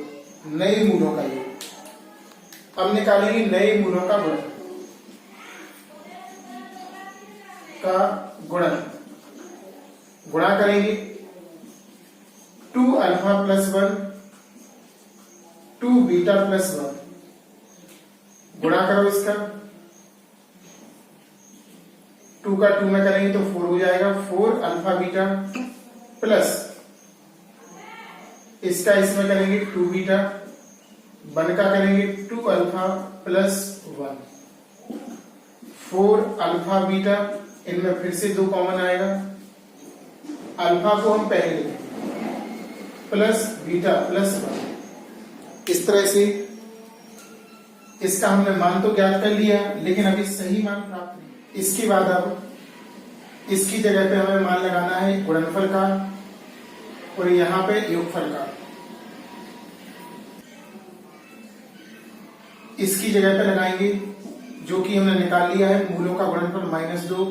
नए मूलों का योग। अब निकालेंगे नए मूलों का गुणन गुणा करेंगे 2 अल्फा प्लस 1 2 बीटा प्लस 1। गुणा करो इसका, 2 का 2 में करेंगे तो 4 हो जाएगा, 4 अल्फा बीटा प्लस इसका इसमें करेंगे 2 बीटा, 1 का करेंगे 2 अल्फा प्लस 1, 4 अल्फा बीटा, इनमें फिर से 2 कॉमन आएगा, अल्फा को हम पहले लिखेंगे प्लस बीटा प्लस 1। इस तरह से इसका हमने मान तो ज्ञात कर लिया, लेकिन अभी सही मान प्राप्त नहीं। इसके बाद अब इसकी जगह पे हमें मान लगाना है गुणनफल का और यहां पे योगफल का। इसकी जगह पे लगाएंगे जो कि हमने निकाल लिया है मूलों का गुणनफल -2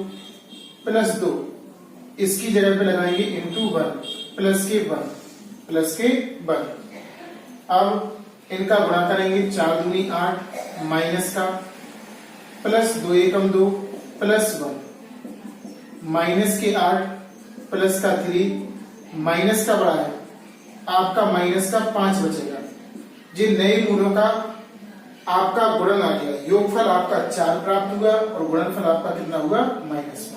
प्लस 2, इसकी जगह पे लगाएंगे इंटू 1 प्लस के 1 प्लस के 1। अब इनका गुणा करेंगे 4 दूनी 8 माइनस का प्लस 2 एकम 2 प्लस 1 माइनस के 8 प्लस का 3 माइनस का बड़ा है आपका माइनस का 5 बचेगा। जी नए मूलों का आपका गुणन आ गया, योगफल आपका 4 प्राप्त हुआ और गुणनफल आपका कितना हुआ -5।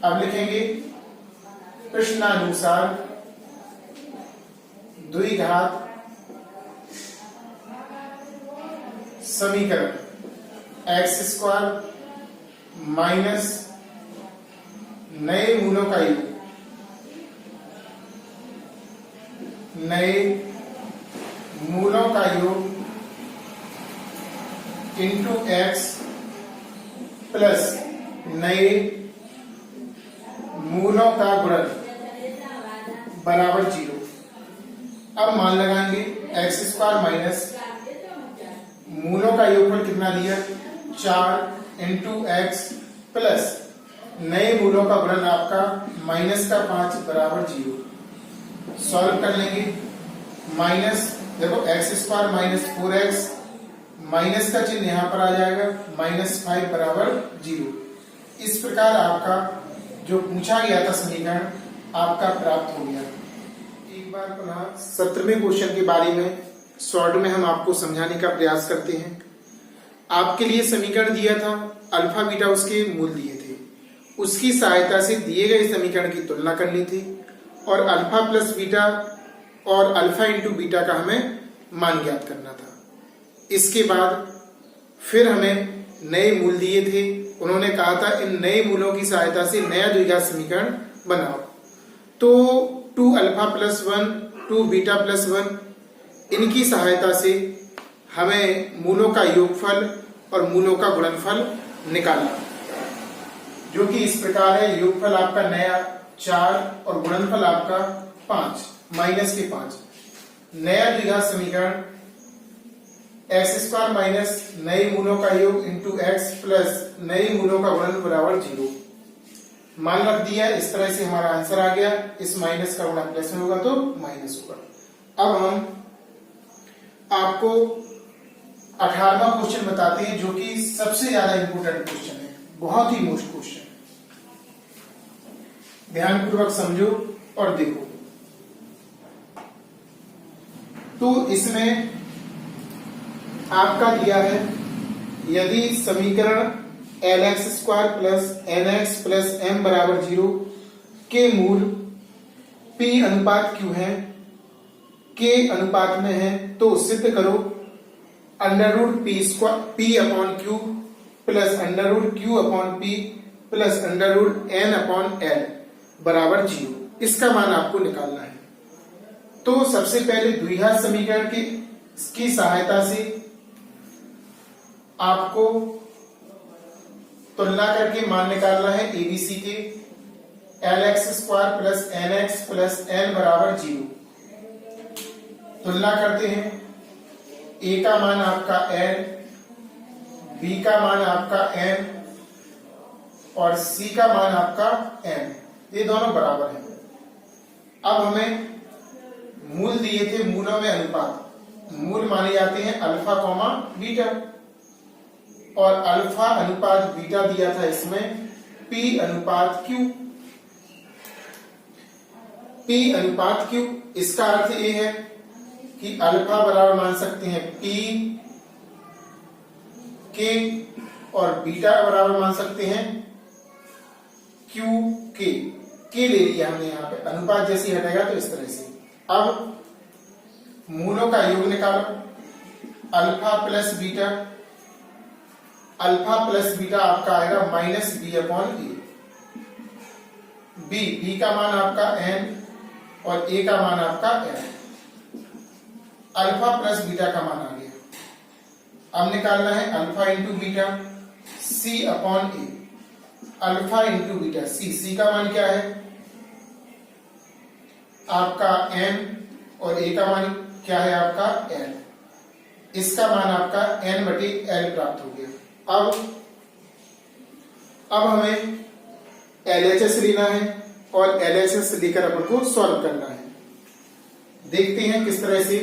अब लिखेंगे प्रश्नानुसार द्विघात समीकरण x² माइनस नए मूलों का योग, नए मूलों का योग इंटू x प्लस नए मूलों का गुणन बराबर 0। अब मान लगाएंगे x² माइनस मूलों का योगफल कितना लिया 4 इंटू x प्लस नए मूलों का गुणन आपका -5 बराबर 0। सॉल्व कर लेंगे, माइनस देखो x² माइनस 4x, माइनस का चिन्ह यहां पर आ जाएगा, -5 बराबर 0। इस प्रकार आपका जो पूछा गया था समीकरण आपका प्राप्त हो गया। एक बार पुनः 17वें क्वेश्चन के बारे में शॉर्ट में हम आपको समझाने का प्रयास करते हैं। आपके लिए समीकरण दिया था, अल्फा बीटा उसके मूल दिए थे, उसकी सहायता से दिए गए समीकरण की तुलना करनी थी और अल्फा प्लस बीटा और अल्फा इंटू बीटा का हमें मान ज्ञात करना था। इसके बाद फिर हमें नए मूल दिए थे, उन्होंने कहा था इन नए मूलों की सहायता से नया द्विघात समीकरण बनाओ। तो 2 अल्फा प्लस 1 2 बीटा प्लस 1 इनकी सहायता से हमें मूलों का योगफल और मूलों का गुणनफल निकालना, जो कि इस प्रकार है। योगफल आपका नया 4 और गुणनफल आपका 5 माइनस के 5। नया द्विघात समीकरण x² माइनस नए मूलों का योग इंटू x प्लस नए मूलों का गुणन बराबर 0। मान रख दिया, इस तरह से हमारा आंसर आ गया। इस माइनस का गुणा प्लस में होगा तो माइनस होगा। अब हम आपको 18वां क्वेश्चन बताते हैं, जो कि सबसे ज्यादा इंपोर्टेंट क्वेश्चन है, बहुत ही मोस्ट क्वेश्चन। ध्यानपूर्वक समझो और देखो। तो इसमें आपका दिया है, यदि समीकरण lx² plus nx plus m बराबर 0 के मूल p अनुपात q है, के अनुपात में है, तो सिद्ध करो under root P square P upon Q plus under root Q upon P plus under root N upon L बराबर 0। इसका मान आपको निकालना है। तो सबसे पहले द्विघात समीकरण की सहायता से आपको तुलना करके मान निकालना है एबीसी के। L X square plus N X plus N बराबर 0। तुलना करते हैं। ए का मान आपका एन, बी का मान आपका एन और सी का मान आपका एन, ये दोनों बराबर हैं। अब हमें मूल दिए थे, मूलों में अनुपात। मूल माने जाते हैं अल्फा कॉमा बीटा, और अल्फा अनुपात बीटा दिया था इसमें पी अनुपात क्यू। पी अनुपात क्यू, इसका अर्थ ये है कि अल्फा बराबर मान सकते हैं पी के और बीटा बराबर मान सकते हैं क्यू के ले लिया हमने यहाँ पे। अनुपात जैसे हटेगा तो इस तरह से। अब मूलों का योग निकालो। Alpha plus beta, alpha plus beta आपका आएगा माइनस बी अपॉन ए। बी का मान आपका एन और ए का मान आपका एन। अल्फा प्लस बीटा का मान आ गया। अब निकालना है अल्फा इंटू बीटा सी अपॉन ए। अल्फा इंटू बीटा सी का मान क्या है आपका एन और ए का मान क्या है आपका एल। इसका मान आपका एन बटे एल प्राप्त हो गया। अब हमें LHS लेना है और LHS लेकर अपन को सॉल्व करना है। देखते हैं किस तरह से।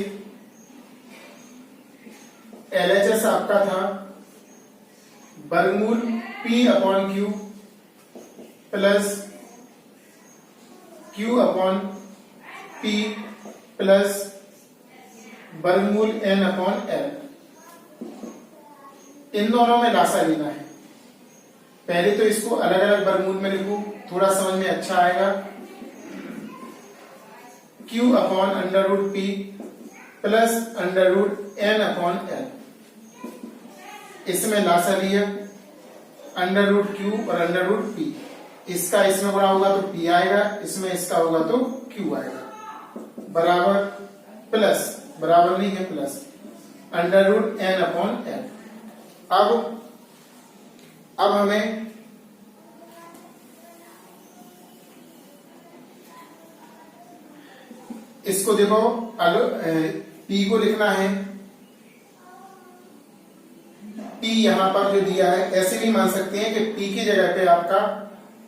LHS आपका था वर्गमूल P upon Q plus Q upon P plus वर्गमूल N अपॉन L। इन दोनों में लासा लेना है। पहले तो इसको अलग अलग वर्गमूल में लिखूं, थोड़ा समझ में अच्छा आएगा। Q upon under root P plus under root N upon L। इसमें लासा लिया अंडर रूट Q और अंडर रूट P। इसका इसमें गुणा होगा तो P आएगा, इसमें इसका होगा तो Q आएगा। बराबर प्लस, बराबर नहीं है plus, under root N upon L। अब हमें इसको देखो, P को लिखना है। P यहां पर जो दिया है ऐसे भी मान सकते हैं कि P की जगह पे आपका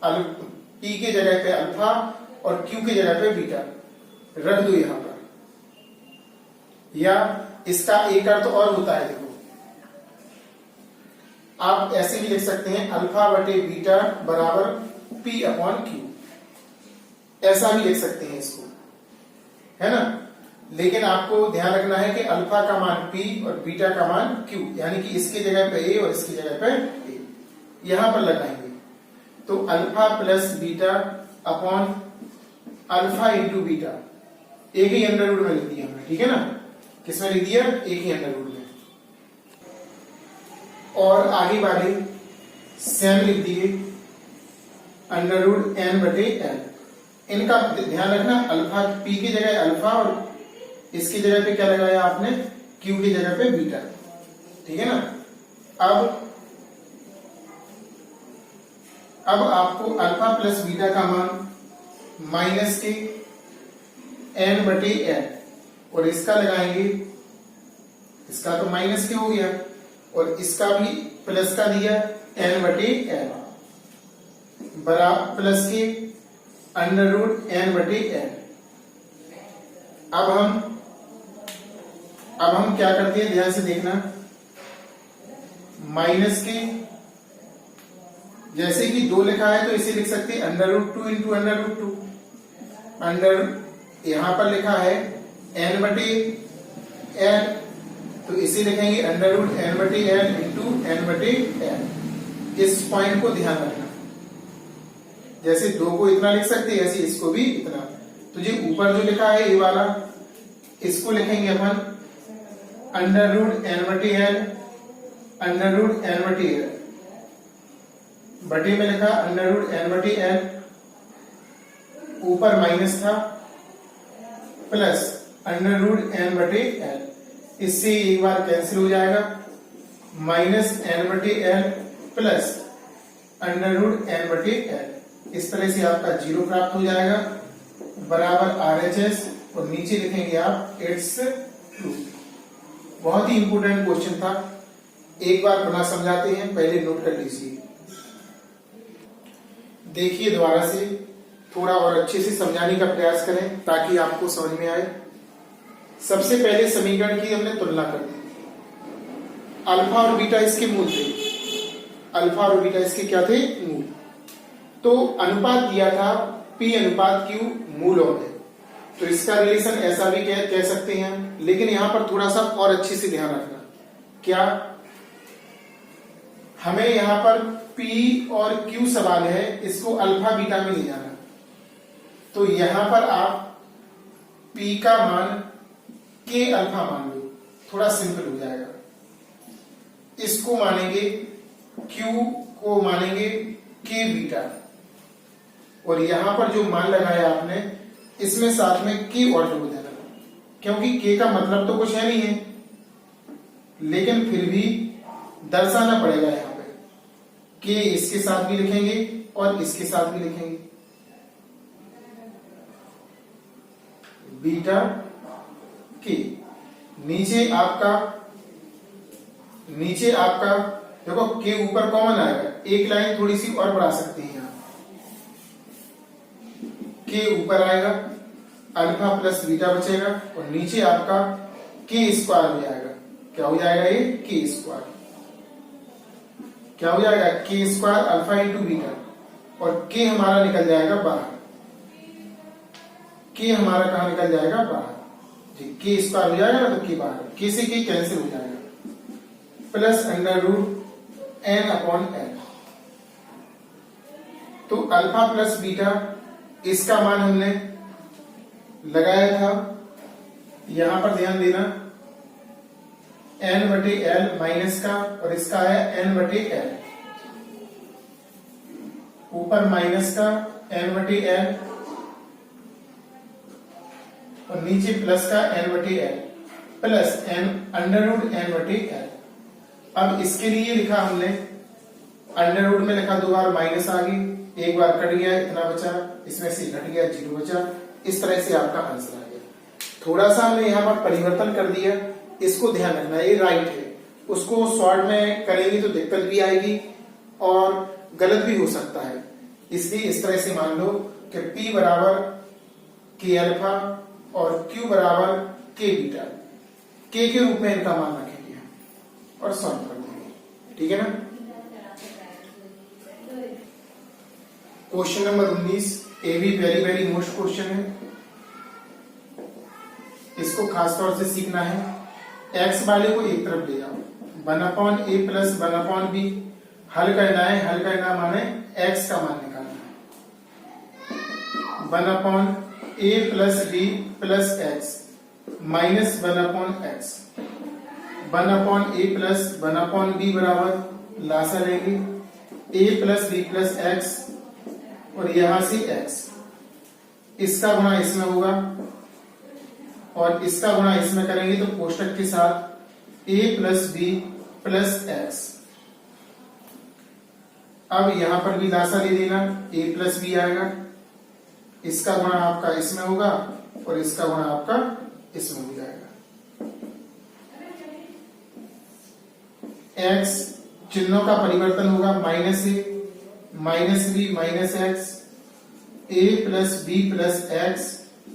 P की जगह पे अल्फा और Q की जगह पे बीटा रख दो यहां पर, या इसका एक अर्थ और होता है। देखो आप ऐसे भी लिख सकते हैं अल्फा बटे बीटा बराबर P अपॉन Q, ऐसा भी लिख सकते हैं इसको, है ना। लेकिन आपको ध्यान रखना है कि अल्फा का मान P और बीटा का मान Q, यानी कि इसकी जगह पे A और इसकी जगह पे A यहां पर लगाएंगे। तो alpha plus beta upon alpha into beta, एक ही अंडर रूट में लिख दिया हमने, ठीक है ना। किसमें लिख दिया? एक ही अंडर रूट में। और आगे वाले सेम लिख दिए अंडर रूट N बटे L। इनका ध्यान रखना, अल्फा P की जगह अल्फा और इसकी जगह पे क्या लगाया आपने? Q की जगह पे बीटा, ठीक है ना। अब आपको अल्फा प्लस बीटा का मान माइनस के N बटे L, और इसका लगाएंगे, इसका तो माइनस के हो गया और इसका भी प्लस का दिया N बटे L बराबर प्लस के अंडर रूट N बटे L। अब हम क्या करते हैं, ध्यान से देखना। माइनस के जैसे कि 2 लिखा है तो इसे लिख सकते हैं under root 2 into under root 2। Under यहां पर लिखा है N बटे L, तो इसे लिखेंगे अंडर रूट N बटे L इंटू N बटे L। इस पॉइंट को ध्यान रखना, जैसे 2 को इतना लिख सकते हैं ऐसे इसको भी इतना। तो जो ऊपर जो लिखा है ये वाला, इसको लिखेंगे अपन अंडर रूट एन बटे एल, अंडर रूट एन बटे एल, बटे में लिखा अंडर रूट एन बटे एल, ऊपर माइनस था, प्लस अंडर रूट एन बटे एल, इससे एक बार कैंसिल हो जाएगा, माइनस एन बटे L plus under root N बटे एल। इस तरह से आपका जीरो प्राप्त हो जाएगा, बराबर RHS, और नीचे लिखेंगे आप इट्स ट्रू। बहुत ही इंपोर्टेंट क्वेश्चन था, एक बार पुनः समझाते हैं, पहले नोट कर लीजिए। देखिए दोबारा से, थोड़ा और अच्छे से समझाने का प्रयास करें ताकि आपको समझ में आए। सबसे पहले समीकरण की हमने तुलना कर दी, अल्फा और बीटा इसके मूल थे, अल्फा और बीटा इसके क्या थे, मूल। तो अनुपात दिया था P अनुपात Q मूलों में, तो इसका रिलेशन ऐसा भी कह सकते हैं, लेकिन यहां पर थोड़ा सा और अच्छे से ध्यान रखना, क्या हमें यहां पर P और Q सवाल है, इसको अल्फा बीटा में ले जाना। तो यहां पर आप P का मान K अल्फा मान लो, थोड़ा सिंपल हो जाएगा। इसको मानेंगे Q को मानेंगे K बीटा, और यहां पर जो मान लगाया आपने इसमें साथ में K और जोड़ देना, क्योंकि K का मतलब तो कुछ है नहीं है, लेकिन फिर भी दर्शाना पड़ेगा। यहां पे K इसके साथ भी लिखेंगे और इसके साथ भी लिखेंगे, बीटा K। नीचे आपका देखो K ऊपर कॉमन आएगा, एक लाइन थोड़ी सी और बढ़ा सकते हैं, यहां K ऊपर आएगा, अल्फा प्लस बीटा बचेगा, और नीचे आपका K स्क्वायर हो जाएगा। क्या हो जाएगा ये, K स्क्वायर। क्या हो जाएगा, K square alpha into beta, और K हमारा निकल जाएगा बाहर। K हमारा कहां निकल जाएगा, बाहर जी। K स्क्वायर हो जाएगा ना, तो K बाहर, K से K कैंसिल हो जाएगा, plus under root N upon L. तो अल्फा प्लस बीटा इसका मान हमने लगाया था, यहां पर ध्यान देना, एन बटे एल माइनस का, और इसका है एन बटे एल, ऊपर माइनस का एन बटे एल, और नीचे प्लस का एन बटे L, plus N under root N बटे एल। अब इसके लिए लिखा हमने, अंडर रूट में लिखा, दो बार माइनस आ गई, एक बार कट गया, इतना बचा, इसमें से घट गया, जीरो बचा। इस तरह से आपका आंसर आ गया। थोड़ा सा हमने यहाँ पर परिवर्तन कर दिया, इसको ध्यान रखना, ये राइट है, उसको शॉर्ट में करेंगे तो दिक्कत भी आएगी और गलत भी हो सकता है, इसलिए इस तरह से मान लो कि P बराबर K अल्फा और Q बराबर K बीटा, K के रूप में इनका मान रखेंगे और सॉल्व कर देंगे, ठीक है ना। क्वेश्चन नंबर 19, ये भी वेरी वेरी मोस्ट क्वेश्चन है, इसको खासतौर से सीखना है। x वाले को एक तरफ ले जाओ, 1/a प्लस 1/b, हल करना है, हल करना माने x का मान निकालना है, 1/a plus b plus x minus 1/x, 1/a plus 1/b बराबर लासा लेंगे a plus b plus x, और यहां से x, इसका गुणा इसमें होगा और इसका गुणा इसमें करेंगे तो कोष्टक के साथ a plus b plus x। अब यहां पर भी लासा ले देना, a प्लस b आएगा, इसका गुणा आपका इसमें होगा और इसका गुणा आपका इसमें हो जाएगा। x चिन्हों का परिवर्तन होगा, minus a minus b minus x, a plus b plus x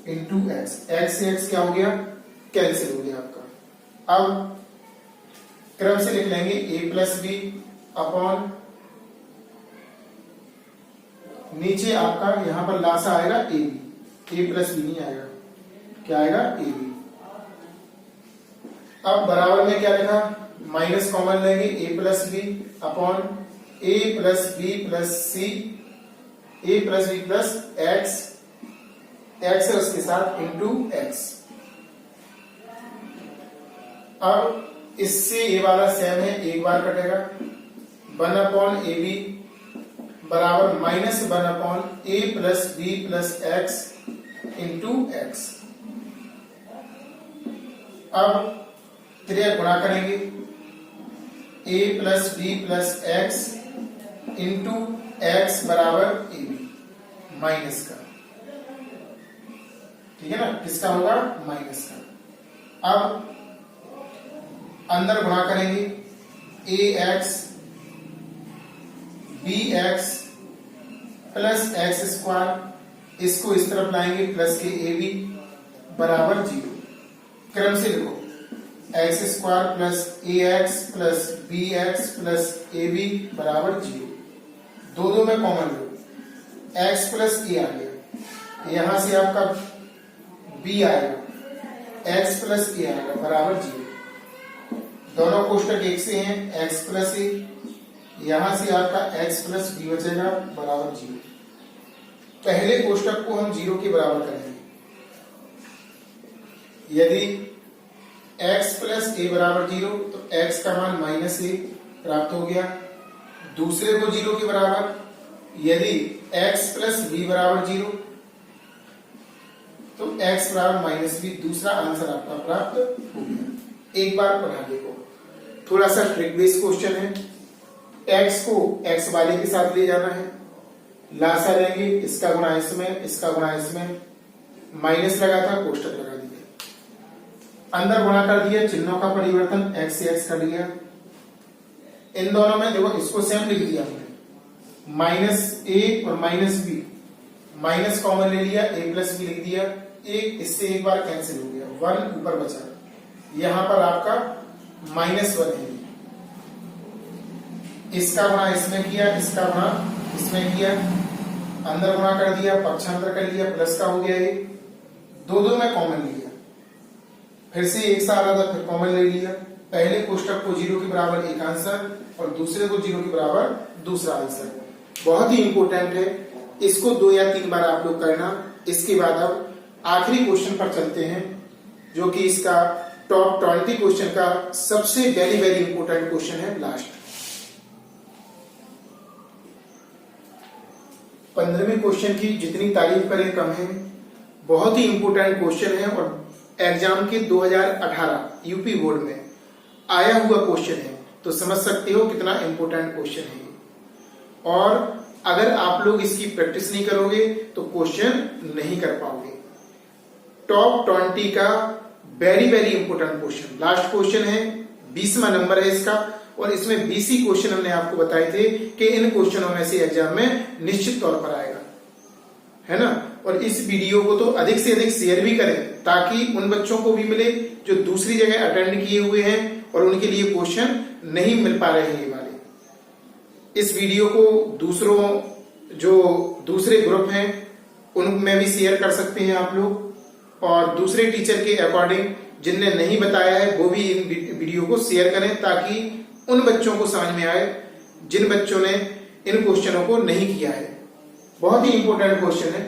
into x, x से x क्या हो गया, कैंसिल हो गया आपका। अब क्रम से लिख लेंगे a प्लस b अपॉन, नीचे आपका यहां पर लासा आएगा a b, a plus b नहीं आएगा, क्या आएगा, a b। अब बराबर में क्या लिखा, माइनस कॉमन लेंगे, a plus b upon a plus b plus c, a plus b plus x, x है उसके साथ इंटू x। अब इससे ये वाला सेम है, एक बार कटेगा। 1/AB बराबर -1/A plus B plus x into x. अब त्रिया गुणा करेंगे, A plus B plus x into x बराबर AB, माइनस का, ठीक है ना, किसका होगा, माइनस का। अब अंदर गुणा करेंगे, ax bx plus x square, इसको इस तरफ लाएंगे प्लस के ab बराबर 0। क्रम से लिखो, x square plus ax plus bx plus ab बराबर 0। दो में common low, x plus a आ गया, यहां से आपका b आएगा, x प्लस a आएगा बराबर 0। दोनों कोष्टक एक से हैं, x प्लस a, यहां से आपका x प्लस b बचेगा बराबर 0। पहले कोष्टक को हम 0 के बराबर करेंगे। यदि x प्लस a बराबर 0 तो x का मान -a प्राप्त हो गया। दूसरे को 0 के बराबर, यदि x प्लस b बराबर 0 तो x बराबर -b, दूसरा आंसर आपका प्राप्त हो गया। एक बार पढ़ा देखो, थोड़ा सा ट्रिक बेस्ड क्वेश्चन है। x को x वाले के साथ ले जाना है, लासा लेंगे, इसका गुणा इसमें, इसका गुणा इसमें, माइनस लगा था, कोष्टक लगा दिया, अंदर गुणा कर दिया, चिन्हों का परिवर्तन, x से x कर दिया। इन दोनों में देखो, इसको सेम लिख दिया हमने, -a और -b, माइनस कॉमन ले लिया, a प्लस b लिख दिया, एक इससे एक बार कैंसिल हो गया, 1 ऊपर बचा, यहां पर आपका -1 है। इसका गुणा इसमें किया, इसका गुणा इसमें किया, अंदर गुणा कर दिया, पक्षांतर कर लिया, प्लस का हो गया, ये दो में कॉमन लिया, फिर से एक सा आ रहा था, फिर कॉमन ले लिया। पहले कोष्टक को 0 के बराबर एक आंसर और दूसरे को 0 के बराबर दूसरा आंसर। बहुत ही इंपॉर्टेंट है, इसको 2 या 3 बार आप लोग करना। इसके बाद अब आखिरी क्वेश्चन पर चलते हैं, जो कि इसका टॉप 20 क्वेश्चन का सबसे वेरी इंपॉर्टेंट क्वेश्चन है, लास्ट 15वें क्वेश्चन की जितनी तारीफ करें कम है। बहुत ही इंपॉर्टेंट क्वेश्चन है और एग्जाम के 2018 यूपी बोर्ड में आया हुआ क्वेश्चन है, तो समझ सकते हो कितना इंपॉर्टेंट क्वेश्चन है। और अगर आप लोग इसकी प्रैक्टिस नहीं करोगे तो क्वेश्चन नहीं कर पाओगे। टॉप 20 का very important question, last question है, 20वां नंबर है इसका, और इसमें 20 ही क्वेश्चन हमने आपको बताए थे कि इन क्वेश्चनों में से एग्जाम में निश्चित तौर पर आएगा, है ना। और इस वीडियो को तो अधिक से अधिक शेयर भी करें, ताकि उन बच्चों को भी मिले जो दूसरी जगह अटेंड किए हुए हैं और उनके लिए क्वेश्चन नहीं मिल पा रहे हैं ये वाले। इस वीडियो को दूसरों, जो दूसरे ग्रुप हैं, उनमें भी शेयर कर सकते हैं आप लोग, और दूसरे टीचर के अकॉर्डिंग जिनने नहीं बताया है वो भी इन वीडियो को शेयर करें, ताकि उन बच्चों को समझ में आए जिन बच्चों ने इन क्वेश्चनों को नहीं किया है। बहुत ही इंपॉर्टेंट क्वेश्चन है।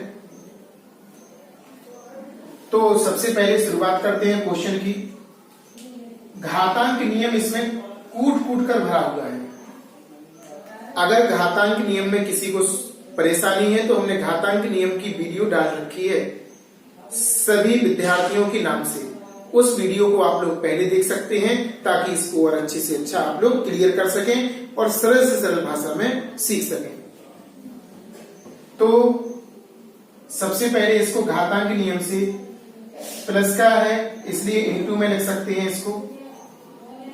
तो सबसे पहले शुरुआत करते हैं क्वेश्चन की। घातांक नियम इसमें कूट कर भरा हुआ है। अगर घातांक नियम में किसी को परेशानी है तो हमने घातांक नियम की वीडियो डाल रखी है सभी विद्यार्थियों के नाम से। उस वीडियो को आप लोग पहले देख सकते हैं, ताकि इसको और अच्छे से अच्छा आप लोग क्लियर कर सकें और सरल से सरल भाषा में सीख सकें। तो सबसे पहले इसको घातांक नियम से, प्लस का है इसलिए इनटू में लिख सकते हैं इसको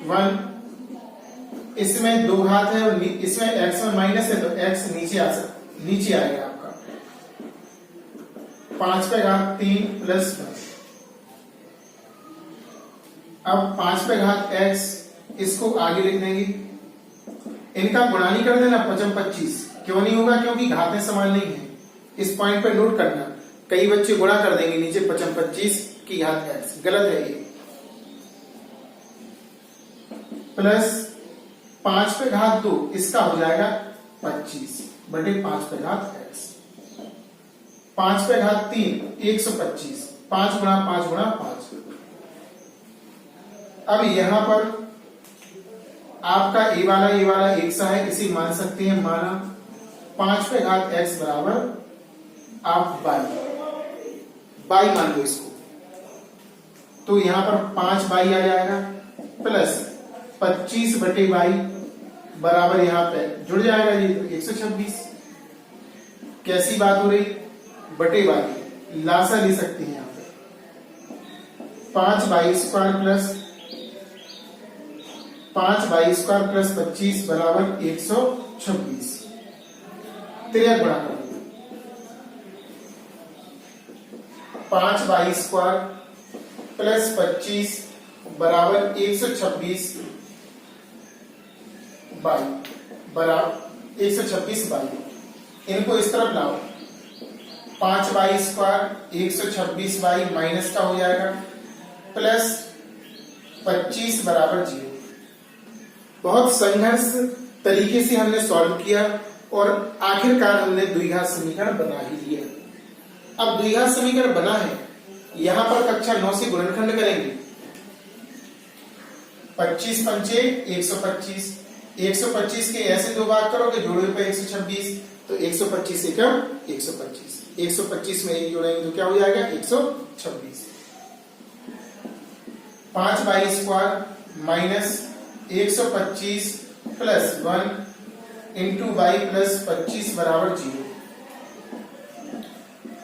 1, इसमें 2 घात है और इसमें x में माइनस है तो x नीचे आएगा आपका 5 पे घात 3 प्लस 10। अब 5 पे घात x, इसको आगे लिख देंगे, इनका गुणा नहीं कर देना 5×25। क्यों नहीं होगा? क्योंकि घातें समान नहीं है। इस पॉइंट पे नोट करना, कई बच्चे गुणा कर देंगे नीचे 5×25 की घात x, गलत है ये। प्लस 5 पे घात 2, इसका हो जाएगा 25 बटे 5 पे घात x। 5 पे घात 3 125, 5 गुणा 5 गुणा 5। अब यहां पर आपका ए वाला एक सा है, इसे मान सकते हैं माना 5 पे घात x बराबर आप बाई मान लो इसको। तो यहां पर 5 बाई आ जाएगा प्लस 25 बटे बाई बराबर यहां पे जुड़ जाएगा जी, तो 126। कैसी बात हो रही, बटे बाई, लासा ले सकते हैं यहां पे 5 बाई स्क्वायर प्लस 25 बराबर 126। तिरक गुणा कर दो, 5 बाई स्क्वायर प्लस 25 बराबर 126 बाई बराबर 126 बाई। इनको इस तरफ लाओ, 5 बाई स्क्वायर 126 बाई माइनस का हो जाएगा प्लस 25 बराबर 0। बहुत संघर्ष तरीके से हमने सॉल्व किया और आखिरकार हमने द्विघात समीकरण बना ही लिया। अब द्विघात समीकरण बना है, यहां पर कक्षा 9 से गुणनखंड करेंगे। 25 पंचे 125, 125 के ऐसे दो भाग करोगे, जोड़ोगे पे 126, तो 125 एकम 125, 125 में एक जोड़ेंगे तो क्या हो जाएगा 126। 5 by square minus 125 plus 1 into by plus 25 बराबर 0।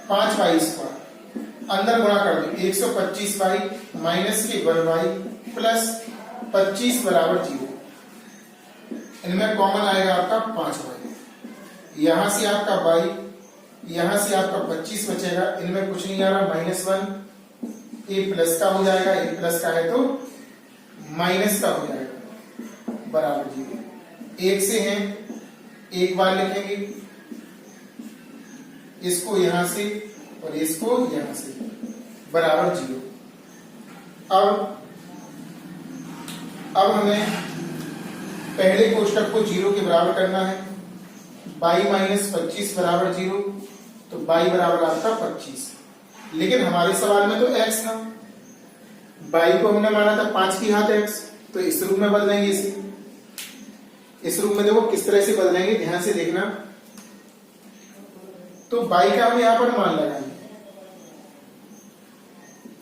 5 बाई स्क्वायर अंदर गुणा कर दो, 125 बाई माइनस के 1 बाई प्लस 25 बराबर 0। इनमें कॉमन आएगा आपका 5 बाई, यहां से आपका बाई, यहां से आपका 25 बचेगा, इनमें कुछ नहीं आ रहा, -1 ए प्लस का हो जाएगा, ए प्लस का है तो माइनस का हो जाएगा बराबर 0। एक से हैं, एक बार लिखेंगे इसको यहां से और इसको यहां से बराबर 0। अब हमें पहले कोष्टक को 0 के बराबर करना है। बाई माइनस 25 बराबर 0, तो बाई बराबर आपका 25। लेकिन हमारे सवाल में तो x था, बाई को हमने माना था 5 की घात x, तो इस रूप में बदलेंगे इसे। इस रूप में देखो किस तरह से बदलेंगे, ध्यान से देखना। तो बाई का हम यहां पर मान लगाएंगे,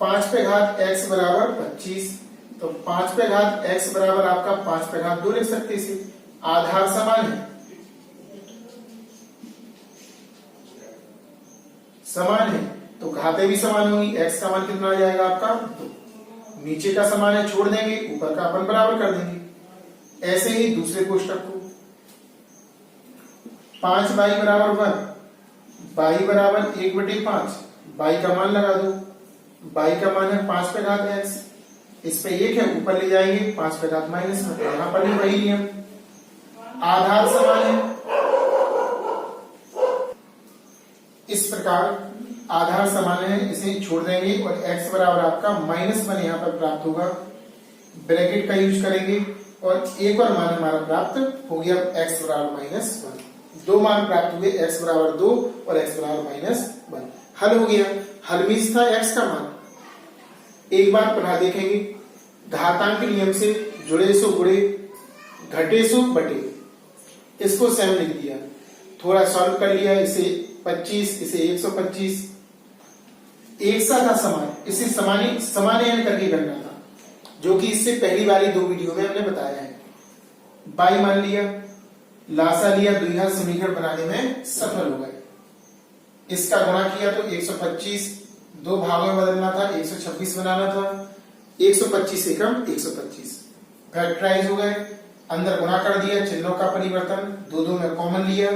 5 पे घात x बराबर 25, तो 5 पे घात x बराबर आपका 5 पे घात 2 लिख सकते इसे। आधार समान है, समान है तो घातें भी समान होंगी। x का मान कितना आ जाएगा आपका 2, नीचे का समान है छोड़ देंगे, ऊपर का अपन बराबर कर देंगे। ऐसे ही दूसरे कोष्टक को 5 बाई बराबर 1, बाई बराबर 1/5, बाई का मान लगा दो, बाई का मान है 5 पे घात x, इस पे 1 है ऊपर ले जाएंगे 5 पे घात माइनस में, यहां पर भी वही नियम, आधार समान है। इस प्रकार आधार समान है, इसे छोड़ देंगे और x बराबर आपका -1 यहां पर प्राप्त होगा। ब्रैकेट का यूज करेंगे और एक और मान हमारा प्राप्त हो गया x बराबर -1। दो मान प्राप्त हुए, x बराबर 2 और x बराबर -1। हल हो गया। हल में था x का मान। एक बार पुनः देखेंगे, घातांक नियम से जुड़े सो गुणे, घटे सो बटे, इसको सेम लिख दिया, थोड़ा सॉल्व कर लिया। इसे 25, इसे 125, एक सा था समान, इसे समानयन करके करना था, जो कि इससे पहली वाली 2 वीडियो में हमने बताया है। बाई मान लिया, लासा लिया, द्विघात समीकरण बनाने में सफल हो गए। इसका गुणा किया तो 125 दो भागों में बदलना था, 126 बनाना था, 125 एकम 125 फैक्टराइज हो गए। अंदर गुणा कर दिया, चिन्हों का परिवर्तन, दो में कॉमन लिया,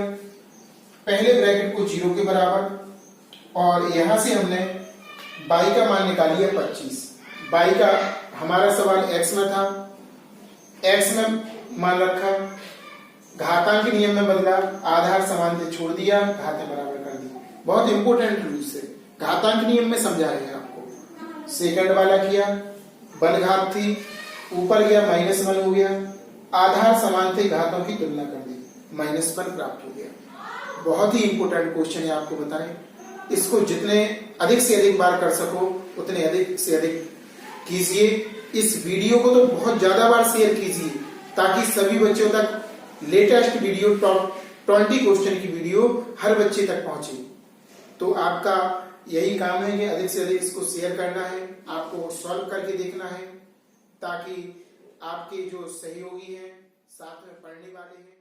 पहले ब्रैकेट को 0 के बराबर और यहां से हमने बाई का मान निकाल लिया 25। बाई का हमारा सवाल x में था, x में मान रखा, घातांक नियम में बदला, आधार समान से छोड़ दिया, घातें बराबर कर दी। बहुत इंपोर्टेंट रूल से घातांक नियम में समझा रहे हैं आपको। सेकंड वाला किया, 1 घात थी, ऊपर गया -1 हो गया, आधार समान थे, घातों की तुलना कर दी, -1 प्राप्त हो गया। बहुत ही इंपोर्टेंट क्वेश्चन है, आपको बताएं। इसको जितने अधिक से अधिक बार कर सको उतने अधिक से अधिक कीजिए। इस वीडियो को तो बहुत ज्यादा बार शेयर कीजिए ताकि सभी बच्चों तक लेटेस्ट वीडियो टॉप 20 क्वेश्चन की वीडियो हर बच्चे तक पहुंचे। तो आपका यही काम है कि अधिक से अधिक इसको शेयर करना है, आपको सॉल्व करके देखना है ताकि आपके जो सहयोगी हैं, साथ में पढ़ने वाले हैं,